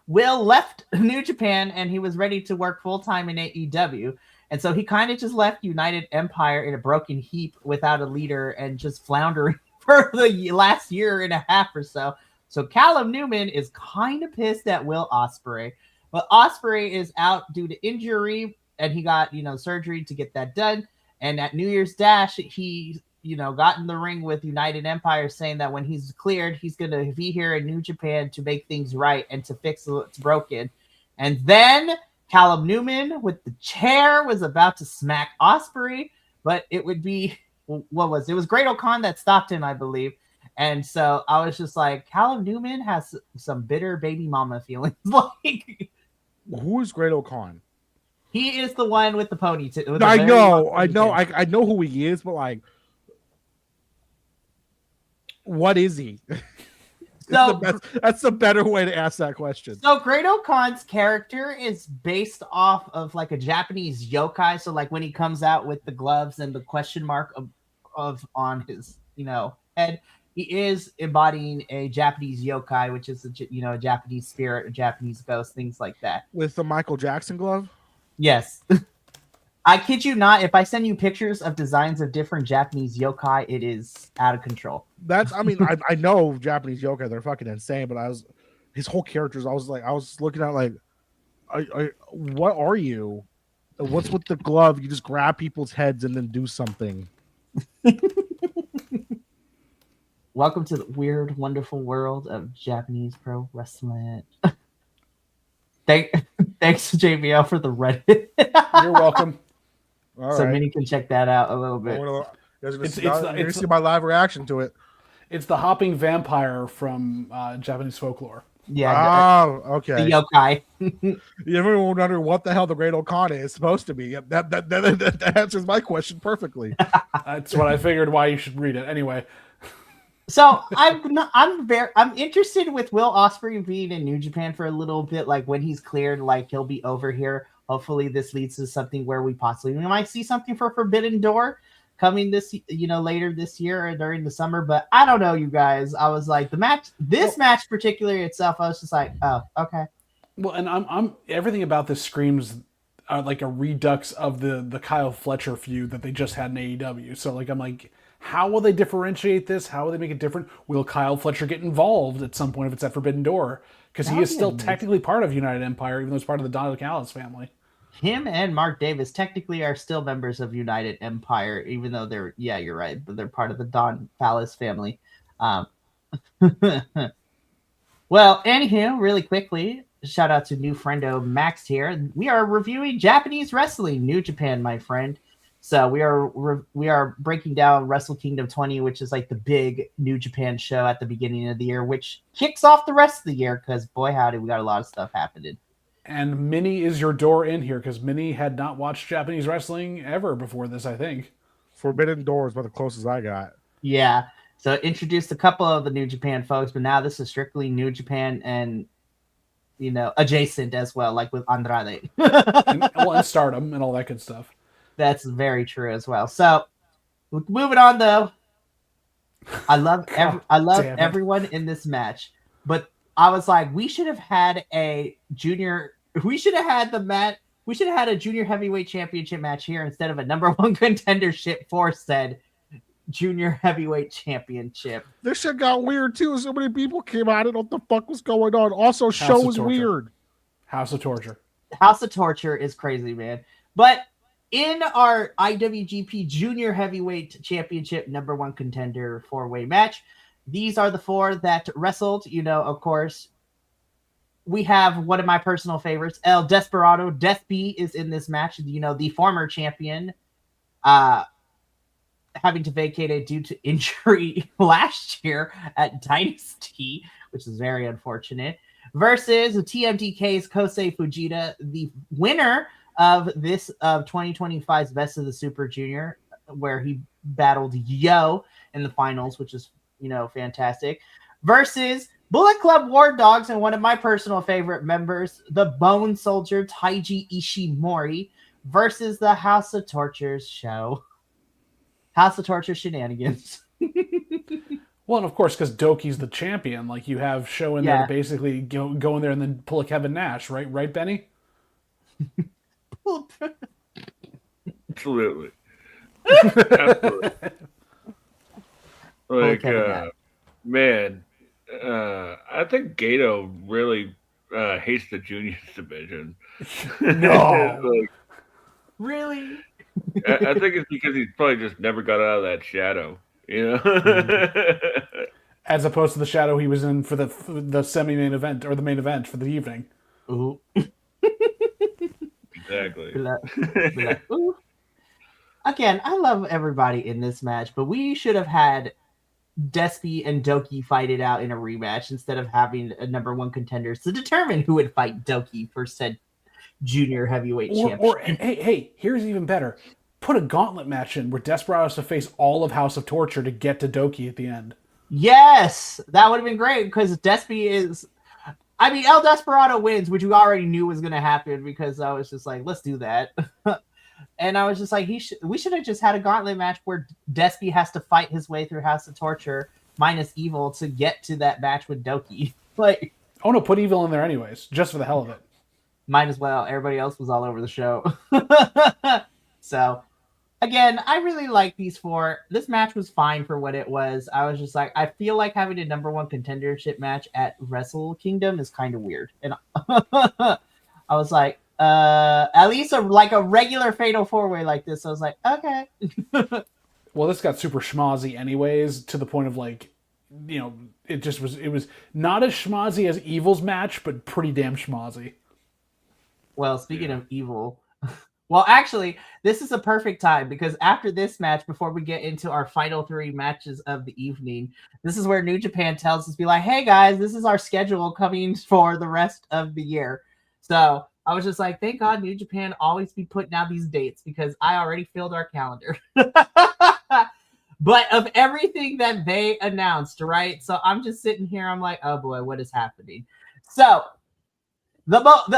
Will left New Japan and he was ready to work full-time in AEW. And so he kind of just left United Empire in a broken heap without a leader and just floundering for the last year and a half or so. So Callum Newman is kind of pissed at Will Ospreay. But Ospreay is out due to injury and he got, surgery to get that done. And at New Year's Dash, he, got in the ring with United Empire saying that when he's cleared, he's going to be here in New Japan to make things right and to fix what's broken. And then Callum Newman with the chair was about to smack Ospreay, but it would be, it was Great O'Khan that stopped him, I believe. And so I was just like, Callum Newman has some bitter baby mama feelings. Like, who is Great O'Khan? He is the one with the ponytail. I know who he is, but like, what is he? That's the better way to ask that question. So Great O'Khan's character is based off of like a Japanese yokai. So like when he comes out with the gloves and the question mark of on his head, he is embodying a Japanese yokai, which is a Japanese spirit, a Japanese ghost, things like that. With the Michael Jackson glove. Yes. I kid you not, if I send you pictures of designs of different Japanese yokai, it is out of control. I know Japanese yokai, they're fucking insane, but his whole characters, I was looking at like, what are you? What's with the glove? You just grab people's heads and then do something. Welcome to the weird, wonderful world of Japanese pro wrestling. Thanks to JBL for the Reddit. You're welcome. All so right. Minnie can check that out a little bit. You're going to see my live reaction to it. It's the hopping vampire from Japanese folklore. Yeah, Oh, okay. the yokai. You ever wonder what the hell the Great Okada is supposed to be? Yep, that answers my question perfectly. That's what I figured. Why you should read it anyway. So I'm interested with Will Ospreay being in New Japan for a little bit. Like when he's cleared, like he'll be over here. Hopefully, this leads to something where we might see something for Forbidden Door coming later this year or during the summer. But I don't know, you guys. I was like this match particularly itself. I was just like, oh, okay. Well, and I'm everything about this screams like a redux of the Kyle Fletcher feud that they just had in AEW. So like I'm like, how will they differentiate this? How will they make it different? Will Kyle Fletcher get involved at some point if it's at Forbidden Door? Because he is still technically part of United Empire, even though he's part of the Don Callis family. Him and Mark Davis technically are still members of United Empire, even though you're right, but they're part of the Don Callis family. Well, anywho, really quickly, shout out to new friendo Max here. We are reviewing Japanese wrestling, New Japan, my friend. So we are breaking down Wrestle Kingdom 20, which is like the big New Japan show at the beginning of the year, which kicks off the rest of the year because boy howdy, we got a lot of stuff happening. And Minnie is your door in here because Minnie had not watched Japanese wrestling ever before this, I think. Forbidden Door is about the closest I got. Yeah. So introduced a couple of the New Japan folks, but now this is strictly New Japan and adjacent as well, like with Andrade. and Stardom and all that good stuff. That's very true as well. So moving on though. I love everyone in this match, but I was like, we should have had a junior heavyweight championship match here instead of a number one contendership for said junior heavyweight championship. This shit got weird too. So many people came out. I don't know what the fuck was going on. Also, show was weird. House of Torture. House of Torture is crazy, man. But in our IWGP Junior Heavyweight Championship number one contender 4-way match, these are the four that wrestled. Of course, we have one of my personal favorites, El Desperado. Death B is in this match. The former champion, having to vacate it due to injury last year at Dynasty, which is very unfortunate, versus TMDK's Kosei Fujita, the winner of this 2025's Best of the Super Junior, where he battled Yo in the finals, which is fantastic, versus Bullet Club War Dogs and one of my personal favorite members, the Bone Soldier Taiji Ishimori, versus the House of Torture show. House of Torture shenanigans. Well, and of course, because Doki's the champion, like you have show in there to basically go in there and then pull a Kevin Nash, right, Benny? Absolutely. Like, man, I think Gato really hates the juniors division. No. Really? I think it's because he's probably just never got out of that shadow, As opposed to the shadow he was in for the semi-main event or the main event for the evening. Ooh. Exactly. Ooh. Again, I love everybody in this match, but we should have had Despy and Doki fight it out in a rematch instead of having a number one contenders to determine who would fight Doki for said junior heavyweight championship. Or hey, here's even better. Put a gauntlet match in where Desperado has to face all of House of Torture to get to Doki at the end. Yes, that would have been great because Despy is... El Desperado wins, which we already knew was going to happen because I was just like, let's do that. And I was just like, we should have just had a gauntlet match where Despy has to fight his way through House of Torture minus Evil to get to that match with Doki. Like, oh no, put Evil in there anyways, just for the hell of it. Might as well. Everybody else was all over the show. So, again, I really like these four. This match was fine for what it was. I was just like, I feel like having a number one contendership match at Wrestle Kingdom is kind of weird. And I was like, at least a regular fatal 4-way like this. I was like, okay. Well, this got super schmozzy anyways, to the point of like, it was not as schmozzy as Evil's match, but pretty damn schmozzy. Well, speaking of Evil, Well, actually, this is a perfect time because after this match, before we get into our final 3 matches of the evening, this is where New Japan tells us, be like, hey guys, this is our schedule coming for the rest of the year. So I was just like, thank God New Japan always be putting out these dates because I already filled our calendar. But of everything that they announced, right? So I'm just sitting here, I'm like, oh boy, what is happening? So the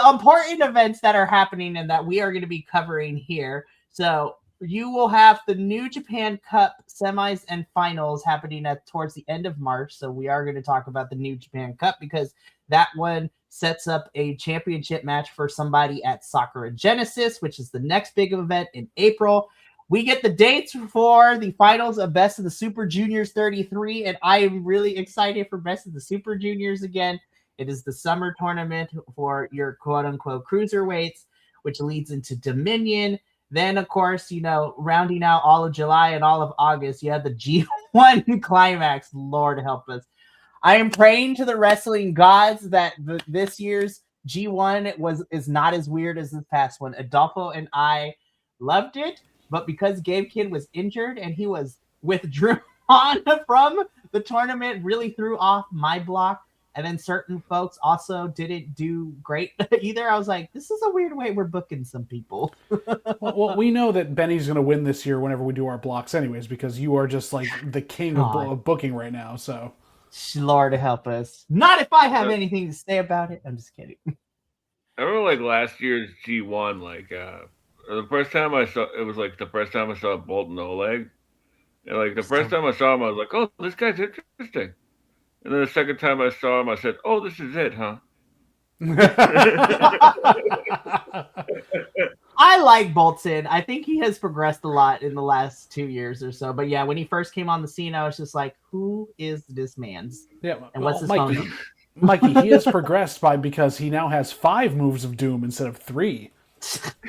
important events that are happening and that we are going to be covering here. So you will have the New Japan Cup semis and finals happening at towards the end of March. So we are going to talk about the New Japan Cup because that one sets up a championship match for somebody at Sakura Genesis, which is the next big event in April. We get the dates for the finals of Best of the Super Juniors 33, and I am really excited for Best of the Super Juniors again. It is the summer tournament for your quote-unquote cruiserweights, which leads into Dominion. Then, of course, rounding out all of July and all of August, you have the G1 climax. Lord help us. I am praying to the wrestling gods that this year's G1 is not as weird as this past one. Adolfo and I loved it, but because Gabe Kidd was injured and he was withdrawn from the tournament, really threw off my block. And then certain folks also didn't do great either. I was like, this is a weird way we're booking some people. Well, we know that Benny's going to win this year whenever we do our blocks anyways, because you are just like the king of booking right now. So, Lord help us. Not if I have anything to say about it. I'm just kidding. I remember like last year's G1, like the first time I saw it was like the first time I saw Bolton Oleg. And like the first time I saw him, I was like, oh, this guy's interesting. And then the second time I saw him, I said, oh, this is it, huh? I like Bolton. I think he has progressed a lot in the last 2 years or so. But yeah, when he first came on the scene, I was just like, who is this man's? Yeah, and what's his phone number? Mikey, he has progressed because he now has 5 moves of doom instead of 3.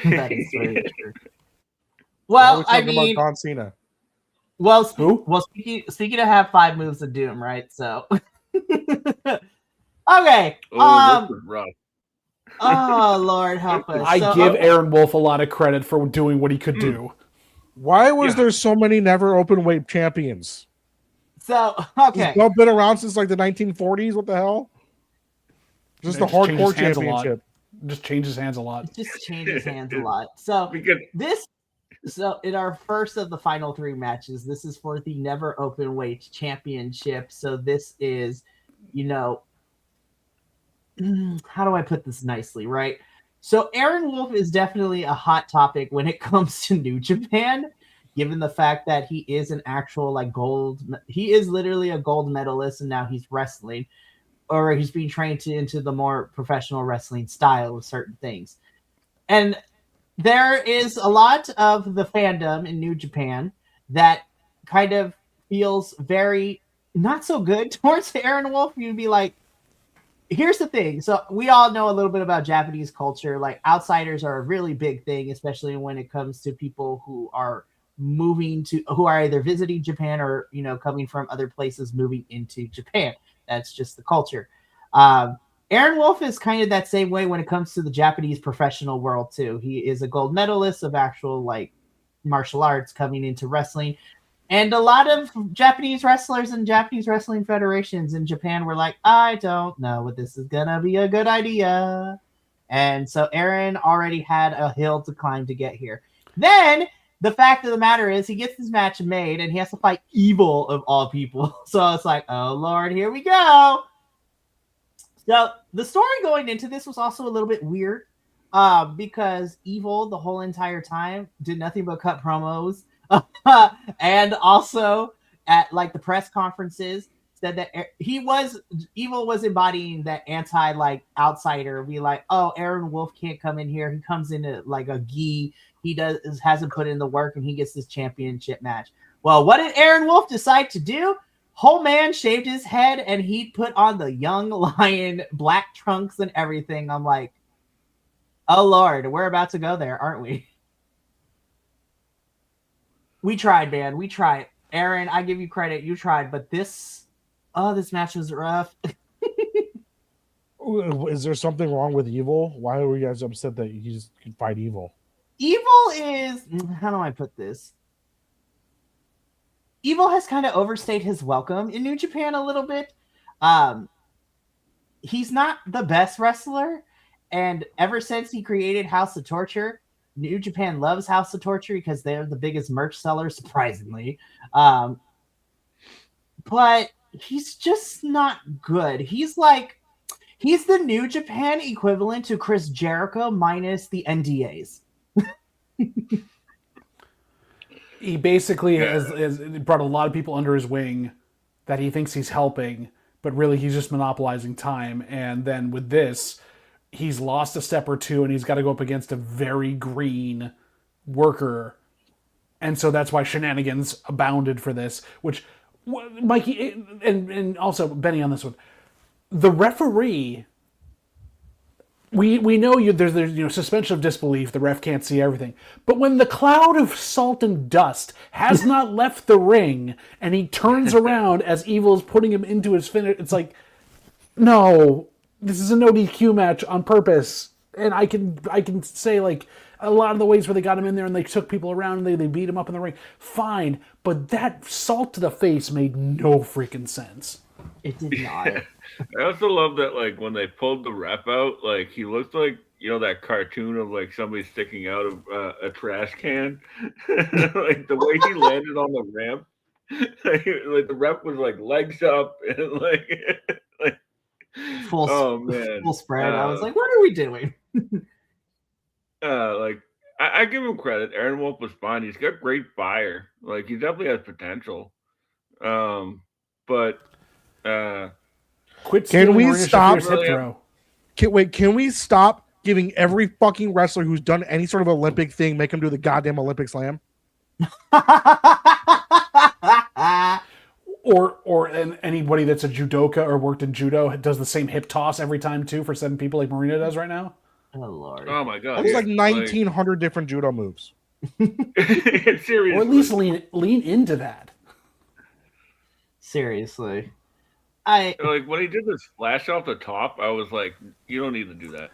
That is very true. Well, I mean, about John Cena. Well, speaking of have 5 moves of doom, right? So, okay. Oh, this is rough. Oh, Lord help us. I give Aaron Wolf a lot of credit for doing what he could do. Why was there so many never open weight champions? So, okay. Has Belt been around since like the 1940s? What the hell? Just the hardcore championship. Just changes hands a lot. It just changes hands a lot. So, So in our first of the final 3 matches, this is for the never open weight championship. So this is, how do I put this nicely, right? So Aaron Wolf is definitely a hot topic when it comes to New Japan, given the fact that he is an actual he is literally a gold medalist and now he's wrestling, or he's being trained into the more professional wrestling style of certain things. And there is a lot of the fandom in New Japan that kind of feels very not so good towards Aaron Wolf. You'd be like, here's the thing. So we all know a little bit about Japanese culture. Like outsiders are a really big thing, especially when it comes to people who are who are either visiting Japan or, coming from other places, moving into Japan. That's just the culture. Aaron Wolf is kind of that same way when it comes to the Japanese professional world too. He is a gold medalist of actual martial arts coming into wrestling. And a lot of Japanese wrestlers and Japanese wrestling federations in Japan were like, I don't know if this is going to be a good idea. And so Aaron already had a hill to climb to get here. Then the fact of the matter is he gets this match made and he has to fight Evil of all people. So it's like, oh Lord, here we go. So the story going into this was also a little bit weird because Evil the whole entire time did nothing but cut promos and also at the press conferences said that Evil was embodying that anti outsider, be like, oh, Aaron Wolf can't come in here. He comes in a gi. He hasn't put in the work and he gets this championship match. Well, what did Aaron Wolf decide to do? Whole man shaved his head and he put on the young lion black trunks and everything. I'm like, oh Lord, we're about to go there, aren't we? We tried, man. We tried. Aaron, I give you credit. You tried, but this match was rough. Is there something wrong with Evil? Why were you guys upset that you just could fight Evil? Evil is, how do I put this? Evil has kind of overstayed his welcome in New Japan a little bit. Um, he's not the best wrestler, and ever since he created House of Torture, New Japan loves House of Torture because they're the biggest merch seller, surprisingly. But he's just not good. He's the New Japan equivalent to Chris Jericho minus the NDAs. He basically has brought a lot of people under his wing that he thinks he's helping, but really he's just monopolizing time. And then with this, he's lost a step or two, and he's got to go up against a very green worker. And so that's why shenanigans abounded for this, which, Mikey, and also Benny on this one, the referee, we know there's suspension of disbelief. The ref can't see everything, but when the cloud of salt and dust has not left the ring, and he turns around as Evil is putting him into his finish, it's like, no, this is a no DQ match on purpose. And I can say like a lot of the ways where they got him in there and they took people around and they beat him up in the ring, fine, but that salt to the face made no freaking sense. It did not. I also love that, like, when they pulled the ref out, like, he looked like, that cartoon of, like, somebody sticking out of a trash can. Like, the way he landed on the ramp, like, the ref was, like, legs up and, like full spread. I was like, what are we doing? Like, I give him credit. Aaron Wolf was fine. He's got great fire. Like, he definitely has potential. But quit. Can we stop? Can we stop giving every fucking wrestler who's done any sort of Olympic thing make him do the goddamn Olympic slam? Or anybody that's a judoka or worked in judo does the same hip toss every time too for 7 people like Marina does right now. Oh Lord! Oh my God! It was like 1,900 different judo moves. Seriously, or at least lean into that. Seriously, like when he did this flash off the top, I was like, "You don't need to do that."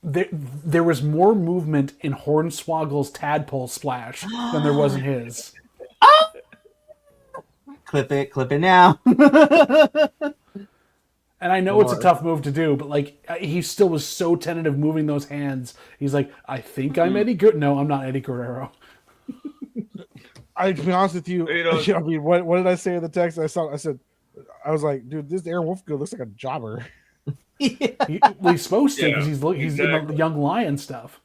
There was more movement in Hornswoggle's tadpole splash than there was in his. Clip it now. And I know it's a tough move to do, but like he still was so tentative moving those hands. He's like, I think I'm Eddie Guerrero. No, I'm not Eddie Guerrero. To be honest with you, I mean, what did I say in the text? I was like, dude, this Aaron Wolf looks like a jobber. He's supposed to because he's in the Young Lion stuff.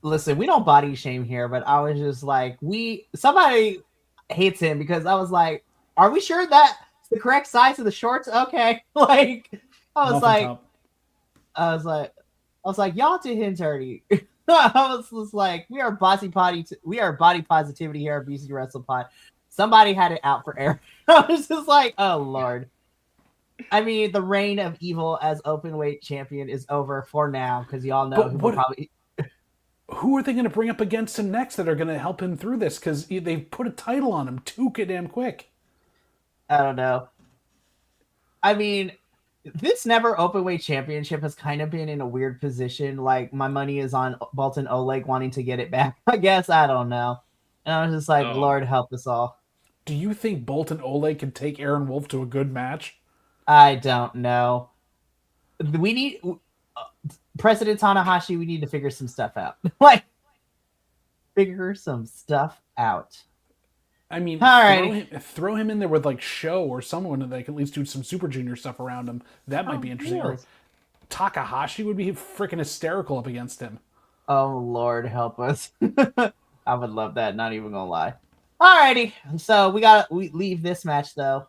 Listen, we don't body shame here, but I was just like, somebody hates him because I was like, are we sure that's the correct size of the shorts? Okay, like I was like, y'all did him dirty. I was just like, we are body positivity here at BC Wrestle Pod. Somebody had it out for Aaron. I was just like, oh Lord. I mean, the reign of Evil as openweight champion is over for now because y'all know who are they going to bring up against him next that are going to help him through this? Because they put a title on him too damn quick. I don't know. I mean, this never openweight championship has kind of been in a weird position. Like, my money is on Bolton Oleg wanting to get it back. I guess, I don't know. And I was just like, Lord help us all. Do you think Bolton Oleg can take Aaron Wolf to a good match? I don't know. We need President Tanahashi. We need to figure some stuff out. Figure some stuff out. I mean, throw him in there with like Show or someone that they can at least do some Super Junior stuff around him. That might be interesting. Really? Or Takahashi would be freaking hysterical up against him. Oh Lord, help us! I would love that. Not even gonna lie. Alrighty, so we leave this match though.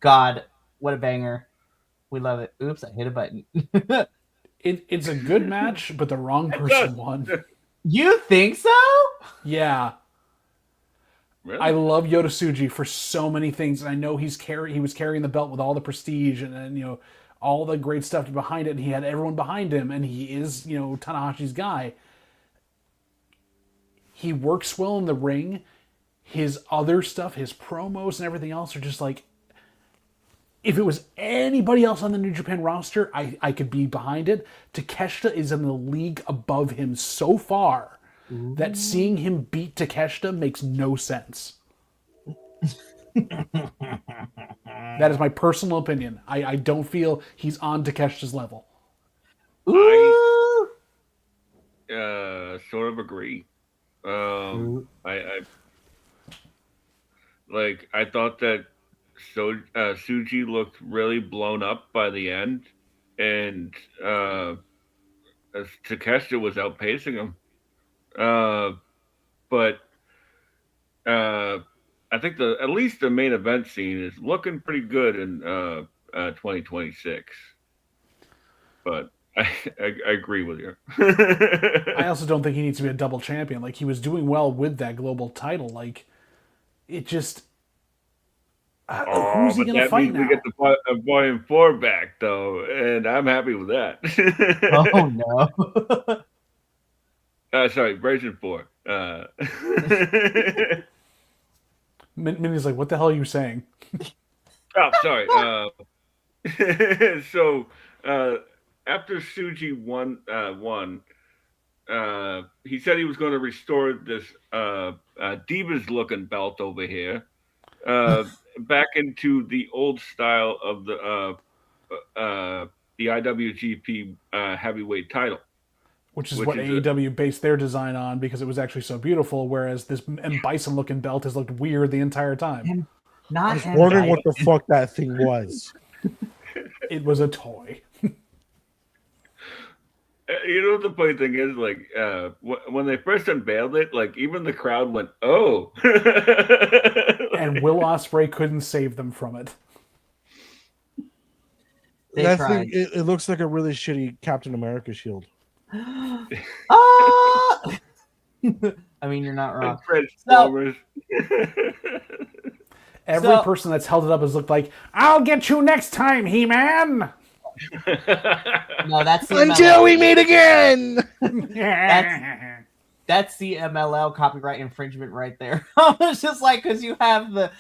God, what a banger! We love it. Oops, I hit a button. It's a good match, but the wrong person won. You think so? Yeah. Really? I love Yoda for so many things, and I know he was carrying the belt with all the prestige and all the great stuff behind it, and he had everyone behind him, and he is Tanahashi's guy. He works well in the ring. His other stuff, his promos and everything else, are just like if it was anybody else on the New Japan roster, I could be behind it. Takeshita is in the league above him so far that seeing him beat Takeshita makes no sense. That is my personal opinion. I don't feel he's on Takeshita's level. Ooh. I sort of agree. I thought that Suji looked really blown up by the end, and Takeshita was outpacing him. But I think at least the main event scene is looking pretty good in 2026. But I agree with you. I also don't think he needs to be a double champion. Like, he was doing well with that global title. Like, it just... who's he going to fight now? We get the Volume 4 back, though, and I'm happy with that. Oh, no. Sorry, Version 4. Minnie's like, what the hell are you saying? Oh, sorry. So, after Suji won, he said he was going to restore this Divas-looking belt over here back into the old style of the IWGP heavyweight title. Which is what AEW based their design on because it was actually so beautiful, whereas this M. Bison-looking belt has looked weird the entire time. I was wondering what the fuck that thing was. It was a toy. You know what the funny thing is? Like, when they first unveiled it, like, even the crowd went, oh. And Will Ospreay couldn't save them from it. That thing, it looks like a really shitty Captain America shield. I mean, you're not wrong. Every person that's held it up has looked like, I'll get you next time, He-Man! No, that's until we meet again. That's the MLL copyright infringement right there. It's just like, because you have the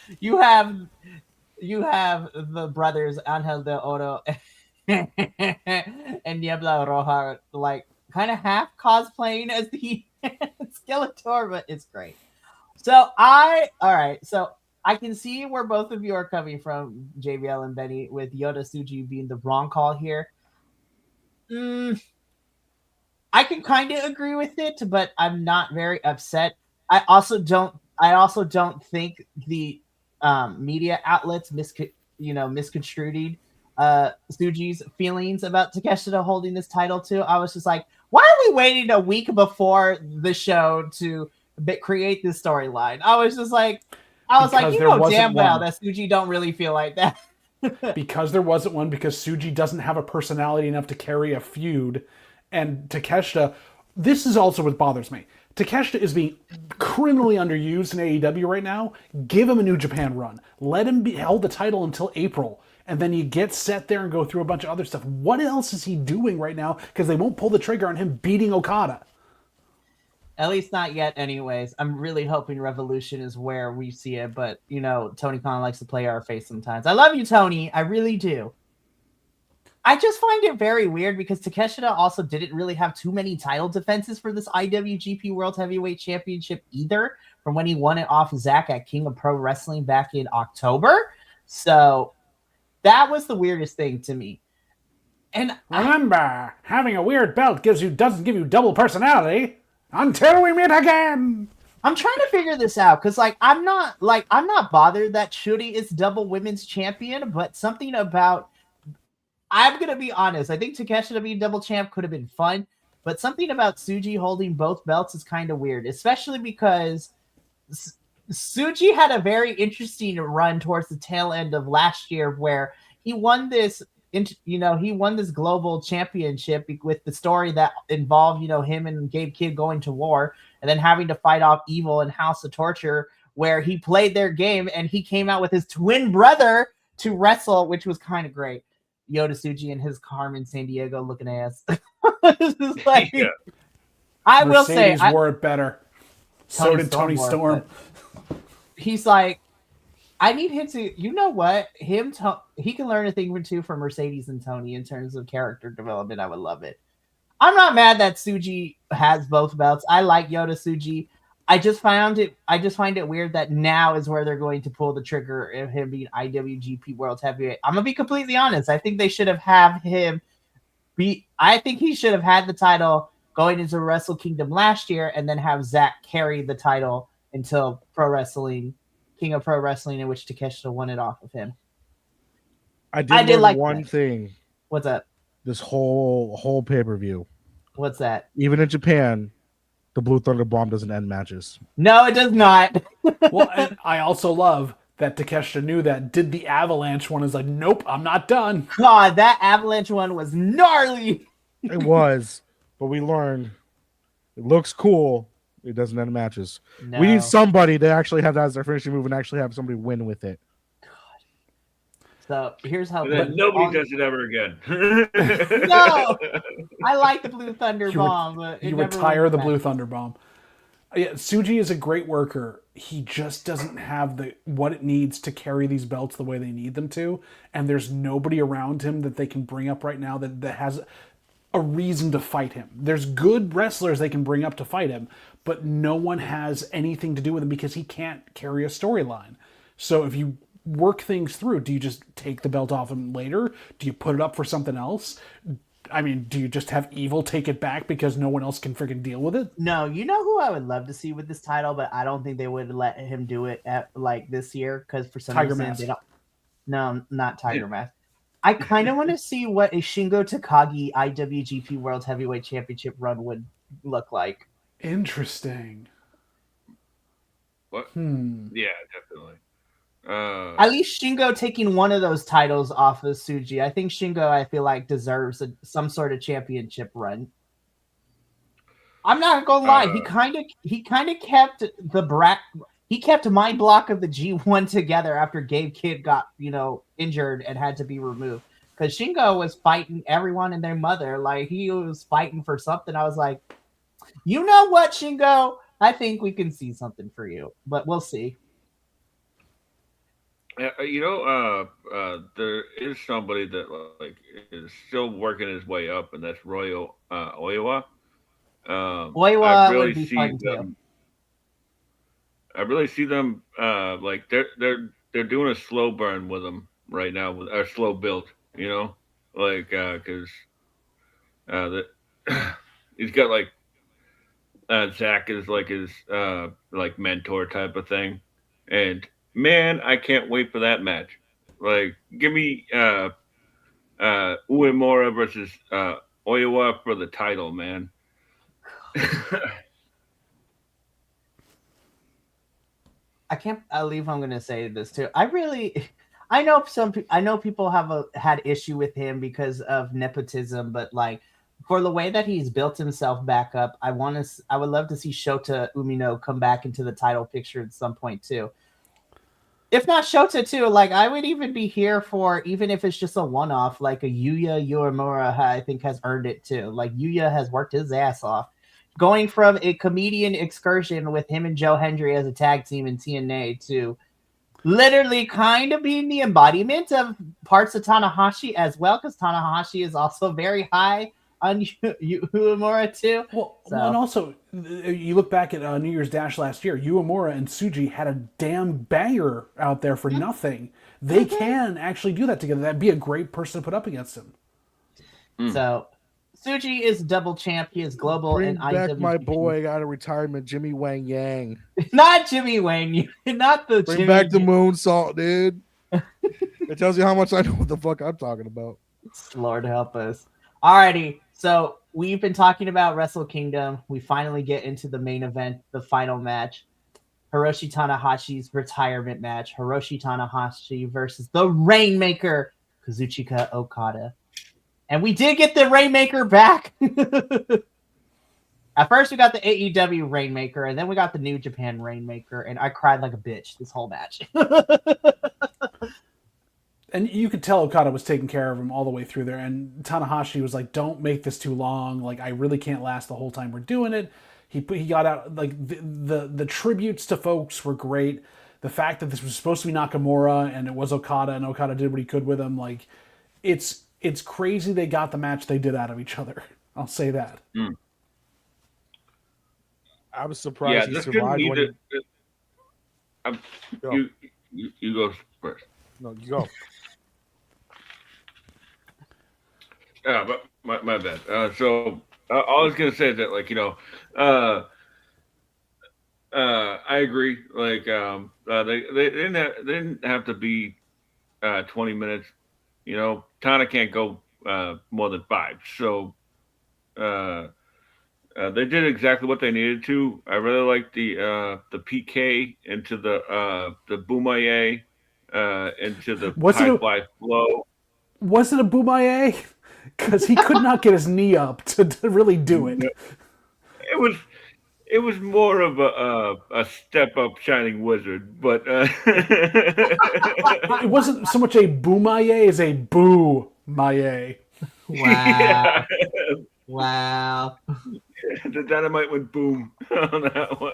brothers Angel de Oro and Niebla Roja, like, kind of half cosplaying as the Skeletor, but it's great. So I can see where both of you are coming from, JBL and Benny, with Yota Tsuji being the wrong call here. I can kind of agree with it, but I'm not very upset. I also don't think the media outlets misconstrued Tsuji's feelings about Takeshita holding this title too. I was just like, why are we waiting a week before the show to create this storyline? I was like, you know damn well that Tsuji don't really feel like that. Because there wasn't one, because Tsuji doesn't have a personality enough to carry a feud. And Takeshita, this is also what bothers me. Takeshita is being criminally underused in AEW right now. Give him a New Japan run. Let him hold the title until April. And then you get set there and go through a bunch of other stuff. What else is he doing right now? Because they won't pull the trigger on him beating Okada. At least not yet, anyways. I'm really hoping Revolution is where we see it. But, Tony Khan likes to play our face sometimes. I love you, Tony. I really do. I just find it very weird because Takeshita also didn't really have too many title defenses for this IWGP World Heavyweight Championship either, from when he won it off Zack at King of Pro Wrestling back in October. So that was the weirdest thing to me. And remember, having a weird belt doesn't give you double personality until we meet again. I'm trying to figure this out because, I'm not bothered that Shuri is double women's champion, but something about, I'm gonna be honest, I think Takeshita being double champ could have been fun, but something about Tsuji holding both belts is kind of weird, especially because Tsuji had a very interesting run towards the tail end of last year where he won this global championship with the story that involved, him and Gabe Kidd going to war and then having to fight off Evil and House of Torture, where he played their game and he came out with his twin brother to wrestle, which was kind of great. Yota Tsuji and his Carmen Sandiego looking ass. Yeah. I will say, wore it better. So did Tony Storm. He's like, I need him to. You know what? He can learn a thing or two from Mercedes and Tony in terms of character development. I would love it. I'm not mad that Suji has both belts. I like Yoda Suji. I just find it weird that now is where they're going to pull the trigger of him being IWGP World Heavyweight. I'm gonna be completely honest. I think they should have him be. I think he should have had the title going into Wrestle Kingdom last year, and then have Zack carry the title until King of Pro Wrestling, in which Takeshita won it off of him. I did learn like one thing. What's that? This whole pay-per-view. What's that? Even in Japan, the Blue Thunder Bomb doesn't end matches. No, it does not. Well, and I also love that Takeshita knew that. Did the Avalanche one, is like, nope, I'm not done. God, that Avalanche one was gnarly. It was, but we learned it looks cool. It doesn't end matches. No. We need somebody to actually have that as their finishing move and actually have somebody win with it. So here's how. Nobody does it ever again. No, I like the Blue Thunder Bomb. But you retire the Blue Thunder Bomb. Yeah, Suji is a great worker. He just doesn't have what it needs to carry these belts the way they need them to, and there's nobody around him that they can bring up right now that has a reason to fight him. There's good wrestlers they can bring up to fight him, but no one has anything to do with him because he can't carry a storyline. So if you work things through, do you just take the belt off him later? Do you put it up for something else? I mean, do you just have Evil take it back because no one else can freaking deal with it? No, you know who I would love to see with this title, but I don't think they would let him do it at like this year because for some reason they don't. No, not Tiger Mask. I kind of want to see what a Shingo Takagi IWGP World Heavyweight Championship run would look like. Interesting. What? Yeah, definitely. At least Shingo taking one of those titles off of Suji. I think Shingo, I feel like, deserves some sort of championship run. I'm not gonna lie, he kind of kept he kept my block of the G1 together after Gabe Kidd got injured and had to be removed. Because Shingo was fighting everyone and their mother, like he was fighting for something. I was like, you know what, Shingo? I think we can see something for you, but we'll see. There is somebody that like is still working his way up, and that's Royal Oiwa. Oiwa would be fun too. I really see them like they're doing a slow burn with him right now, with our slow build. Because he's got like Zach is like his like mentor type of thing, and man, I can't wait for that match. Like, give me Uemura versus Oiwa for the title, man. I can't believe I'm going to say this too. I know people have had issue with him because of nepotism, but like for the way that he's built himself back up, I would love to see Shota Umino come back into the title picture at some point too. If not Shota too, like I would even be here for, even if it's just a one-off, like a Yuya Uemura, I think has earned it too. Like Yuya has worked his ass off. Going from a comedian excursion with him and Joe Hendry as a tag team in TNA to literally kind of being the embodiment of parts of Tanahashi as well, because Tanahashi is also very high on Uemura too. Well, and also, you look back at New Year's Dash last year, Uemura and Tsuji had a damn banger out there for nothing. They can actually do that together. That'd be a great person to put up against him. So Tsuji is double champ. He is global. Bring and back IWGP. my boy out of retirement, Jimmy Wang Yang. Not Jimmy Wang. Not the Bring Jimmy back the moonsault, dude. It tells you how much I know what the fuck I'm talking about. Lord help us. Alrighty, so we've been talking about Wrestle Kingdom. We finally get into the main event, the final match. Hiroshi Tanahashi's retirement match. Hiroshi Tanahashi versus the Rainmaker, Kazuchika Okada. And we did get the Rainmaker back. At first, we got the AEW Rainmaker, and then we got the New Japan Rainmaker, and I cried like a bitch this whole match. And you could tell Okada was taking care of him all the way through there. And Tanahashi was like, don't make this too long. Like, I really can't last the whole time we're doing it. He got out, like, the tributes to folks were great. the fact that this was supposed to be Nakamura and it was Okada, and Okada did what he could with him, like it's crazy they got the match they did out of each other. I'll say that. I was surprised he this couldn't survived need when it. Go. You go first. No, you go. Yeah, but my bad. So all I was gonna say is that, like, uh, I agree. Like, they didn't have to be 20 minutes. Tana can't go more than 5. So uh, they did exactly what they needed to. I really like the PK into the Boomaye into the Was it high a fly flow. was it a Bumaye? Because he could not get his knee up to really do it. It was it was more of a step up shining wizard, but It wasn't so much a Bumaye as a Boo Maye. Wow. yeah, Wow. the dynamite went boom on that one.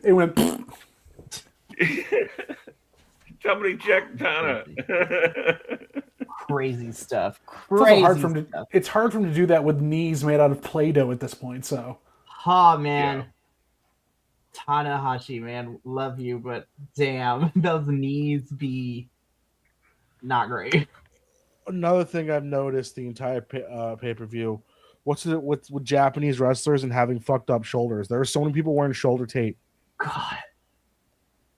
It went. Somebody check Tana. Crazy stuff. It's also Crazy hard for him stuff. it's hard for him to do that with knees made out of Play-Doh at this point. So Oh man. Yeah. Tanahashi, man, love you, but damn, those knees be not great. Another thing I've noticed the entire pay-per-view, what's it with Japanese wrestlers and having fucked up shoulders? There are so many people wearing shoulder tape. God,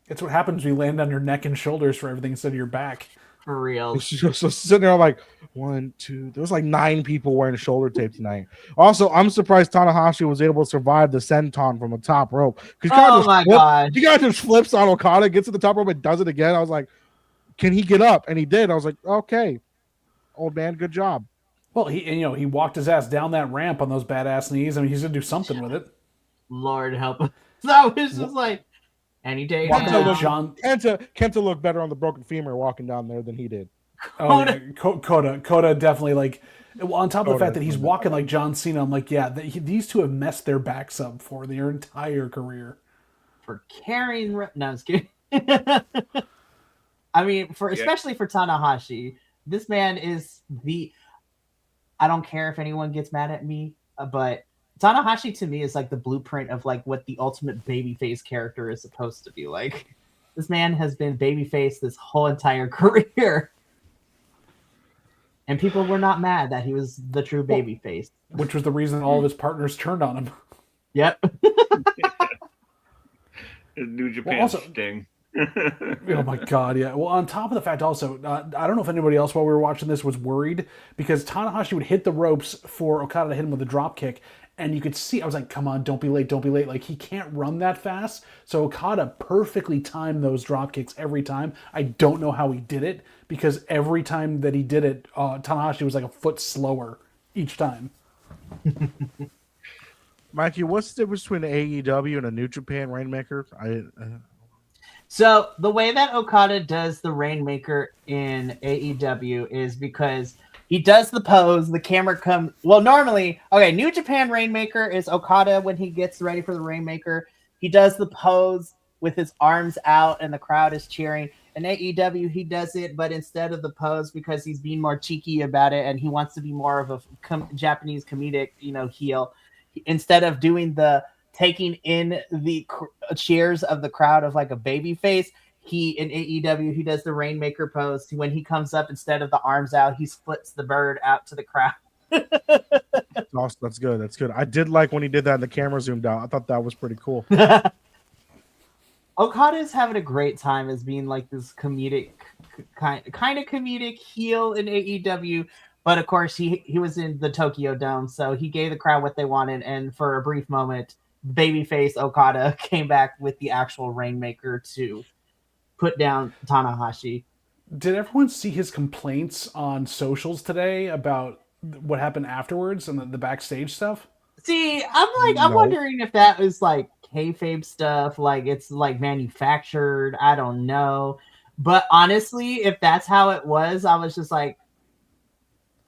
it's what happens when you land on your neck and shoulders for everything instead of your back. for real. So sitting there, I'm like, 1, 2. There was like 9 people wearing shoulder tape tonight. Also, I'm surprised Tanahashi was able to survive the senton from the top rope. Oh my god. He got just flips on Okada, gets to the top rope, and does it again. I was like, can he get up? And he did. I was like, okay, old man, good job. Well, he walked his ass down that ramp on those badass knees. I mean, he's gonna do something with it. Lord help us. That was just like any day Walking now. like John. Kenta looked better on the broken femur walking down there than he did. Oh, yeah. Coda definitely like. Well, on top of the Coda, fact that he's walking like John Cena, I'm like, yeah, these two have messed their backs up for their entire career. For carrying. No, I'm just kidding. I mean, especially for Tanahashi, this man is the. I don't care if anyone gets mad at me, but Tanahashi to me is like the blueprint of like what the ultimate babyface character is supposed to be like. This man has been babyface this whole entire career. And people were not mad that he was the true babyface. Which was the reason all of his partners turned on him. Yep. New Japan Sting. Oh my god, yeah. Well, on top of the fact also, I don't know if anybody else while we were watching this was worried because Tanahashi would hit the ropes for Okada to hit him with a drop kick, and you could see, I was like, come on, don't be late. Like, he can't run that fast. So Okada perfectly timed those drop kicks every time. I don't know how he did it because every time that he did it, Tanahashi was like a foot slower each time. Mikey, what's the difference between an AEW and a New Japan Rainmaker? So the way that Okada does the Rainmaker in AEW is because he does the pose, the camera comes... Well, normally, okay, New Japan Rainmaker is Okada when he gets ready for the Rainmaker. He does the pose with his arms out and the crowd is cheering. In AEW, he does it, but instead of the pose, because he's being more cheeky about it and he wants to be more of a Japanese comedic, heel, instead of doing the taking in the cheers of the crowd of like a baby face, in AEW, he does the Rainmaker pose. When he comes up, instead of the arms out, he splits the bird out to the crowd. Awesome. That's good. That's good. I did like when he did that and the camera zoomed out. I thought that was pretty cool. Okada is having a great time as being like this comedic, kind of comedic heel in AEW. But of course, he was in the Tokyo Dome, so he gave the crowd what they wanted. And for a brief moment, babyface Okada came back with the actual Rainmaker to put down Tanahashi. Did everyone see his complaints on socials today about what happened afterwards and the backstage stuff? See, I'm wondering if that was like kayfabe stuff, like it's like manufactured. I don't know. But honestly, if that's how it was, I was just like,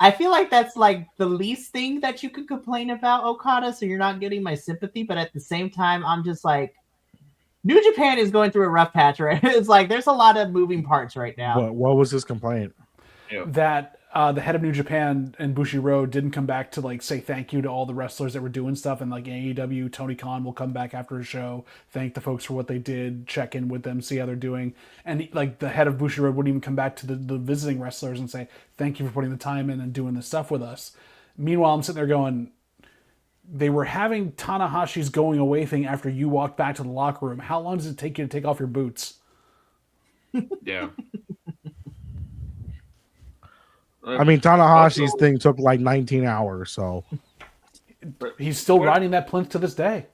I feel like that's like the least thing that you could complain about Okada, so you're not getting my sympathy. But at the same time, I'm just like, New Japan is going through a rough patch, right? It's like there's a lot of moving parts right now. What was his complaint? That the head of New Japan and Bushiroad didn't come back to like say thank you to all the wrestlers that were doing stuff, and like AEW, Tony Khan will come back after a show, thank the folks for what they did, check in with them, see how they're doing, and like the head of Bushiroad wouldn't even come back to the visiting wrestlers and say thank you for putting the time in and doing this stuff with us. Meanwhile, I'm sitting there going, they were having Tanahashi's going away thing after you walked back to the locker room. How long does it take you to take off your boots? Yeah. I mean, Tanahashi's thing took like 19 hours, so he's still riding that plinth to this day.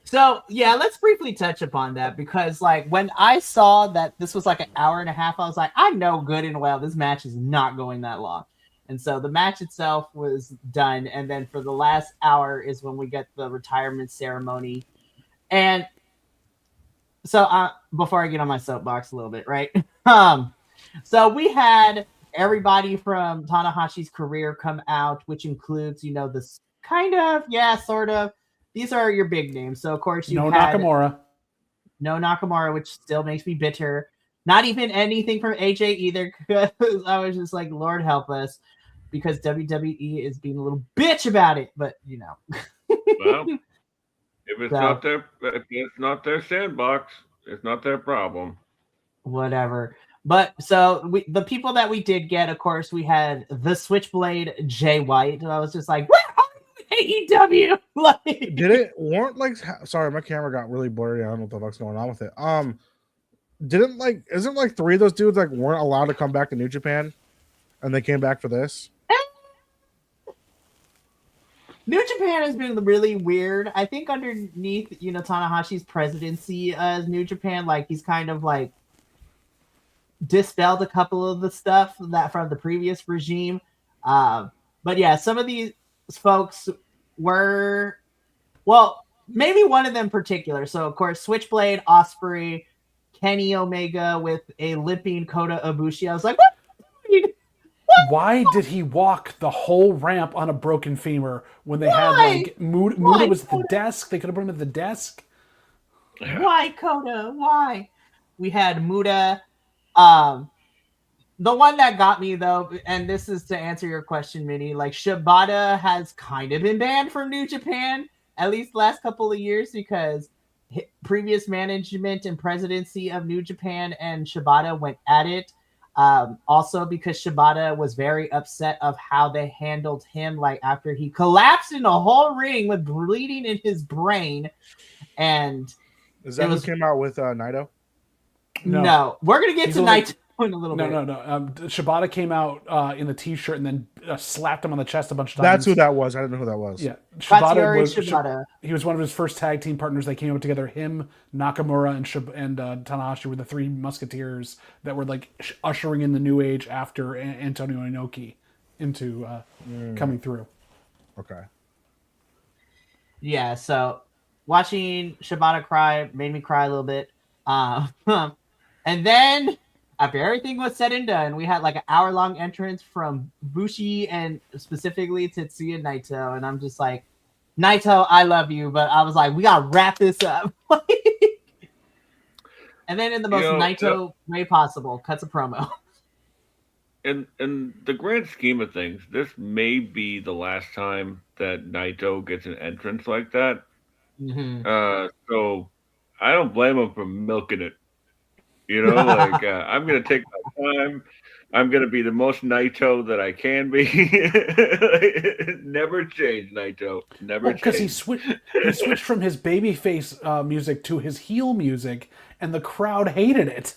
So yeah, let's briefly touch upon that, because like when I saw that this was like an hour and a half, I was like, I know good and well this match is not going that long. And so the match itself was done, and then for the last hour is when we get the retirement ceremony. And so before I get on my soapbox a little bit, right? So we had everybody from Tanahashi's career come out, which includes, you know, this kind of, yeah, sort of. These are your big names. So, of course, you had Nakamura. No Nakamura, which still makes me bitter. Not even anything from AJ either, because I was just like, Lord help us, because WWE is being a little bitch about it. But, you know. Well, if it's not their sandbox, it's not their problem. Whatever. But so the people that we did get, of course, we had the Switchblade Jay White. And I was just like, where are you, AEW? Like, did it weren't like, sorry, my camera got really blurry. I don't know what the fuck's going on with it. Isn't like 3 of those dudes like weren't allowed to come back to New Japan, and they came back for this? New Japan has been really weird. I think underneath, you know, Tanahashi's presidency as New Japan, like he's kind of like dispelled a couple of the stuff that from the previous regime. But yeah, some of these folks were, well, maybe one of them in particular. So of course, Switchblade, Osprey, Kenny Omega with a limping Kota Ibushi. I was like, what? Why did he walk the whole ramp on a broken femur when they had like Muda was at the desk? They could have put him at the desk. Why, Kota? Why? We had Muda. The one that got me though, and this is to answer your question, Minnie, like Shibata has kind of been banned from New Japan at least the last couple of years, because previous management and presidency of New Japan and Shibata went at it. Also because Shibata was very upset of how they handled him, like after he collapsed in a whole ring with bleeding in his brain. And is that who came out with Naito? No, we're gonna get to Naito in a little bit. No. Shibata came out in the t-shirt and then slapped him on the chest a bunch of times. That's who that was. I didn't know who that was. Yeah, Shibata. He was one of his first tag team partners. They came up together. Him, Nakamura, and Tanahashi were the 3 musketeers that were like ushering in the new age after Antonio Inoki into coming through. Okay. Yeah, so watching Shibata cry made me cry a little bit. And then after everything was said and done, we had like an hour-long entrance from Bushi and specifically Tetsuya Naito. And I'm just like, Naito, I love you, but I was like, we gotta wrap this up. And then in the most Naito way possible, cuts a promo. In the grand scheme of things, this may be the last time that Naito gets an entrance like that. Mm-hmm. So I don't blame him for milking it. You know, like I'm gonna take my time. I'm gonna be the most Naito that I can be. Never change, Naito. Never change. Because he switched from his babyface music to his heel music, and the crowd hated it.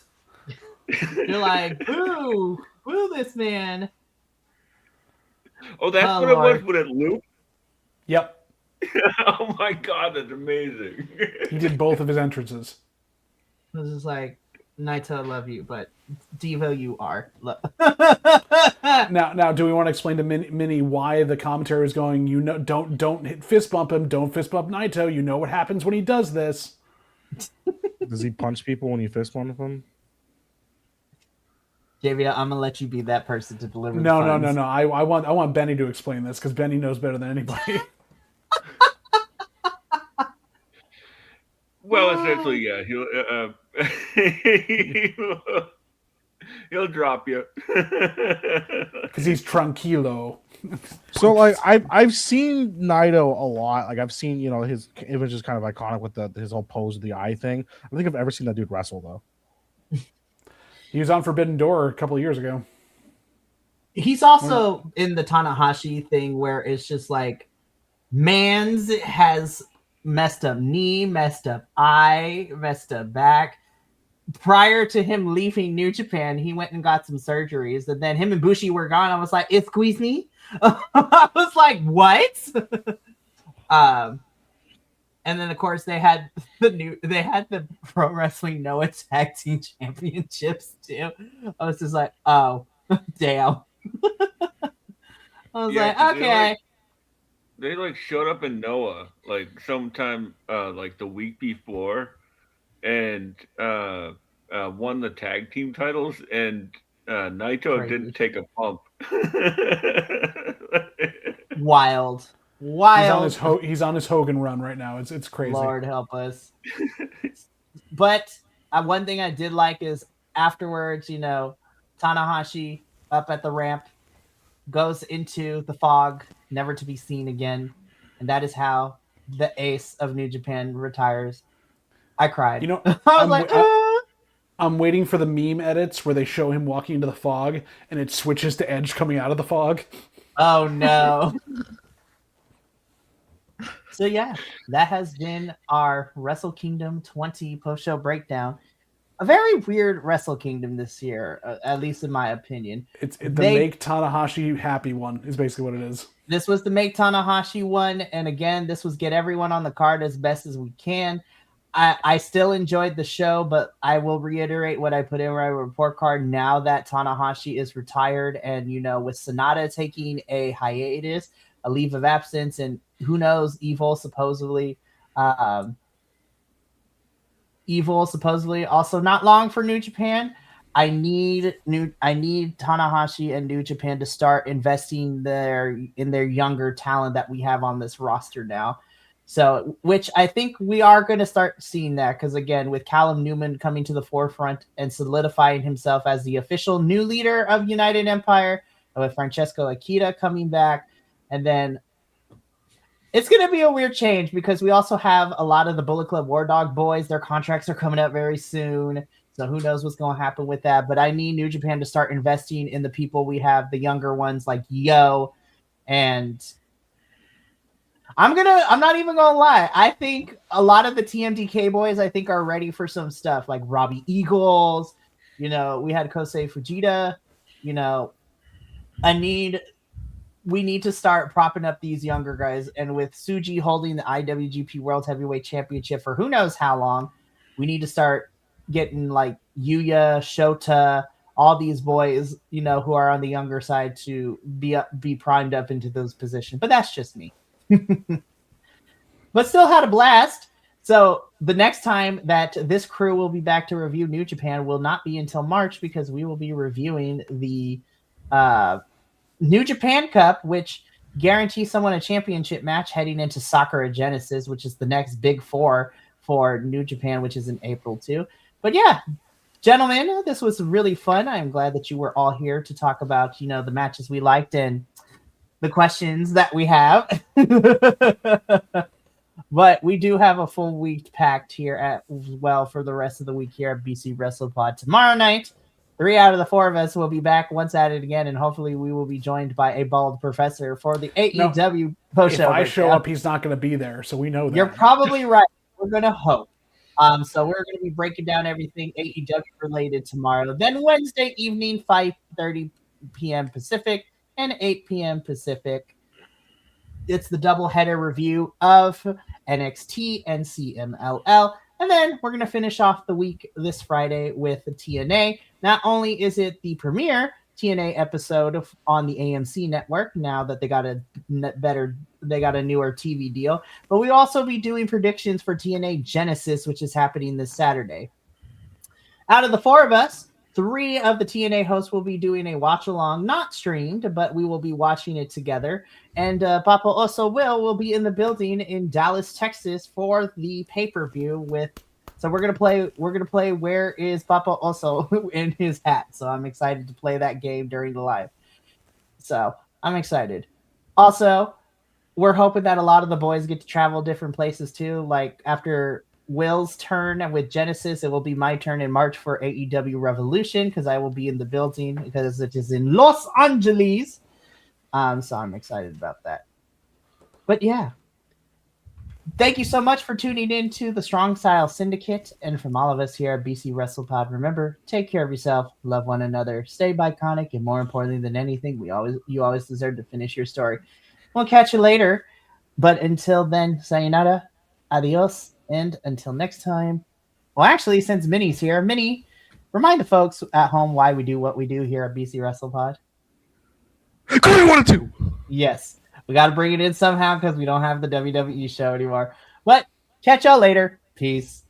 You're like, boo this man. Oh, that's what Lord. It was when it looped? Yep. Oh my God, that's amazing. He did both of his entrances. It was just like, Naito, I love you, but Devo, you are. Now, do we want to explain to Minnie why the commentary was going, you know, don't hit fist bump him, don't fist bump Naito, you know what happens when he does this. Does he punch people when you fist bump him? JV, I'm gonna let you be that person to deliver. No. I want Benny to explain this, because Benny knows better than anybody. Well, essentially, yeah. He'll drop you. Because he's tranquilo. So like I've seen Naito a lot. Like I've seen his image is kind of iconic with his whole pose of the eye thing. I don't think I've ever seen that dude wrestle though. He was on Forbidden Door a couple of years ago. He's also in the Tanahashi thing where it's just like Mans has messed up knee, messed up eye, messed up back. Prior to him leaving New Japan, he went and got some surgeries, and then him and Bushi were gone. I was like, "It squeezed me." I was like, "What?" And then of course they had the Pro Wrestling Noah Tag Team Championships too. I was just like, "Oh, damn." I was like, "Okay." They like showed up in Noah like sometime like the week before, and won the tag team titles, and Naito Crazy. didn't take a bump. Wild. He's on his Hogan run right now. It's crazy. Lord help us. But one thing I did like is afterwards, Tanahashi up at the ramp goes into the fog, never to be seen again, and that is how the ace of New Japan retires. I cried. I'm waiting for the meme edits where they show him walking into the fog and it switches to Edge coming out of the fog. Oh no. So yeah, that has been our Wrestle Kingdom 20 post-show breakdown. A very weird Wrestle Kingdom this year, at least in my opinion. It's the make Tanahashi happy one is basically what it is. This was the make Tanahashi one, and again, this was get everyone on the card as best as we can. I still enjoyed the show, but I will reiterate what I put in my report card now that Tanahashi is retired, and with Sonata taking a hiatus, a leave of absence, and who knows, Evil supposedly also not long for New Japan. I need Tanahashi and New Japan to start investing in their younger talent that we have on this roster now. So, which I think we are going to start seeing that, because again, with Callum Newman coming to the forefront and solidifying himself as the official new leader of United Empire, and with Francesco Akita coming back, and then it's going to be a weird change because we also have a lot of the Bullet Club War Dog boys. Their contracts are coming up very soon. So who knows what's going to happen with that. But I need New Japan to start investing in the people we have, the younger ones like Yo. And I'm not even going to lie. I think a lot of the TMDK boys, I think, are ready for some stuff like Robbie Eagles. We had Kosei Fujita. We need to start propping up these younger guys. And with Tsuji holding the IWGP World Heavyweight Championship for who knows how long, we need to start getting like Yuya, Shota, all these boys, who are on the younger side to be primed up into those positions. But that's just me. But still had a blast. So the next time that this crew will be back to review New Japan will not be until March, because we will be reviewing the New Japan Cup, which guarantees someone a championship match heading into Sakura Genesis, which is the next big four for New Japan, which is in April too. But yeah, gentlemen, this was really fun. I am glad that you were all here to talk about, the matches we liked and the questions that we have. But we do have a full week packed here as well for the rest of the week here at BC Wrestle Pod. Tomorrow night, 3 out of the 4 of us will be back once at it again, and hopefully we will be joined by a bald professor for the AEW post-show. If I show up, he's not going to be there, so we know that. You're probably right. We're going to hope. So we're going to be breaking down everything AEW related tomorrow. Then Wednesday evening, 5:30 p.m. Pacific and 8 p.m. Pacific. It's the doubleheader review of NXT and CMLL. And then we're going to finish off the week this Friday with the TNA. Not only is it the premiere TNA episode on the AMC network, now that they got a newer TV deal, but we'll also be doing predictions for TNA Genesis, which is happening this Saturday. Out of the 4 of us, 3 of the TNA hosts will be doing a watch along, not streamed, but we will be watching it together. And Papa also will be in the building in Dallas, Texas for the pay-per-view with. So we're gonna play Where is Papa also in his hat. So I'm excited to play that game during the live. So I'm excited. Also, we're hoping that a lot of the boys get to travel different places too. Like after Will's turn with Genesis, it will be my turn in March for AEW Revolution because I will be in the building because it is in Los Angeles. So I'm excited about that. But yeah. Thank you so much for tuning in to the Strong Style Syndicate. And from all of us here at BC WrestlePod, remember, take care of yourself, love one another, stay biconic, and more importantly than anything, you always deserve to finish your story. We'll catch you later. But until then, sayonara, adios, and until next time. Well, actually, since Minnie's here, Minnie, remind the folks at home why we do what we do here at BC WrestlePod. Because we wanted to. Yes. We got to bring it in somehow because we don't have the WWE show anymore. But catch y'all later. Peace.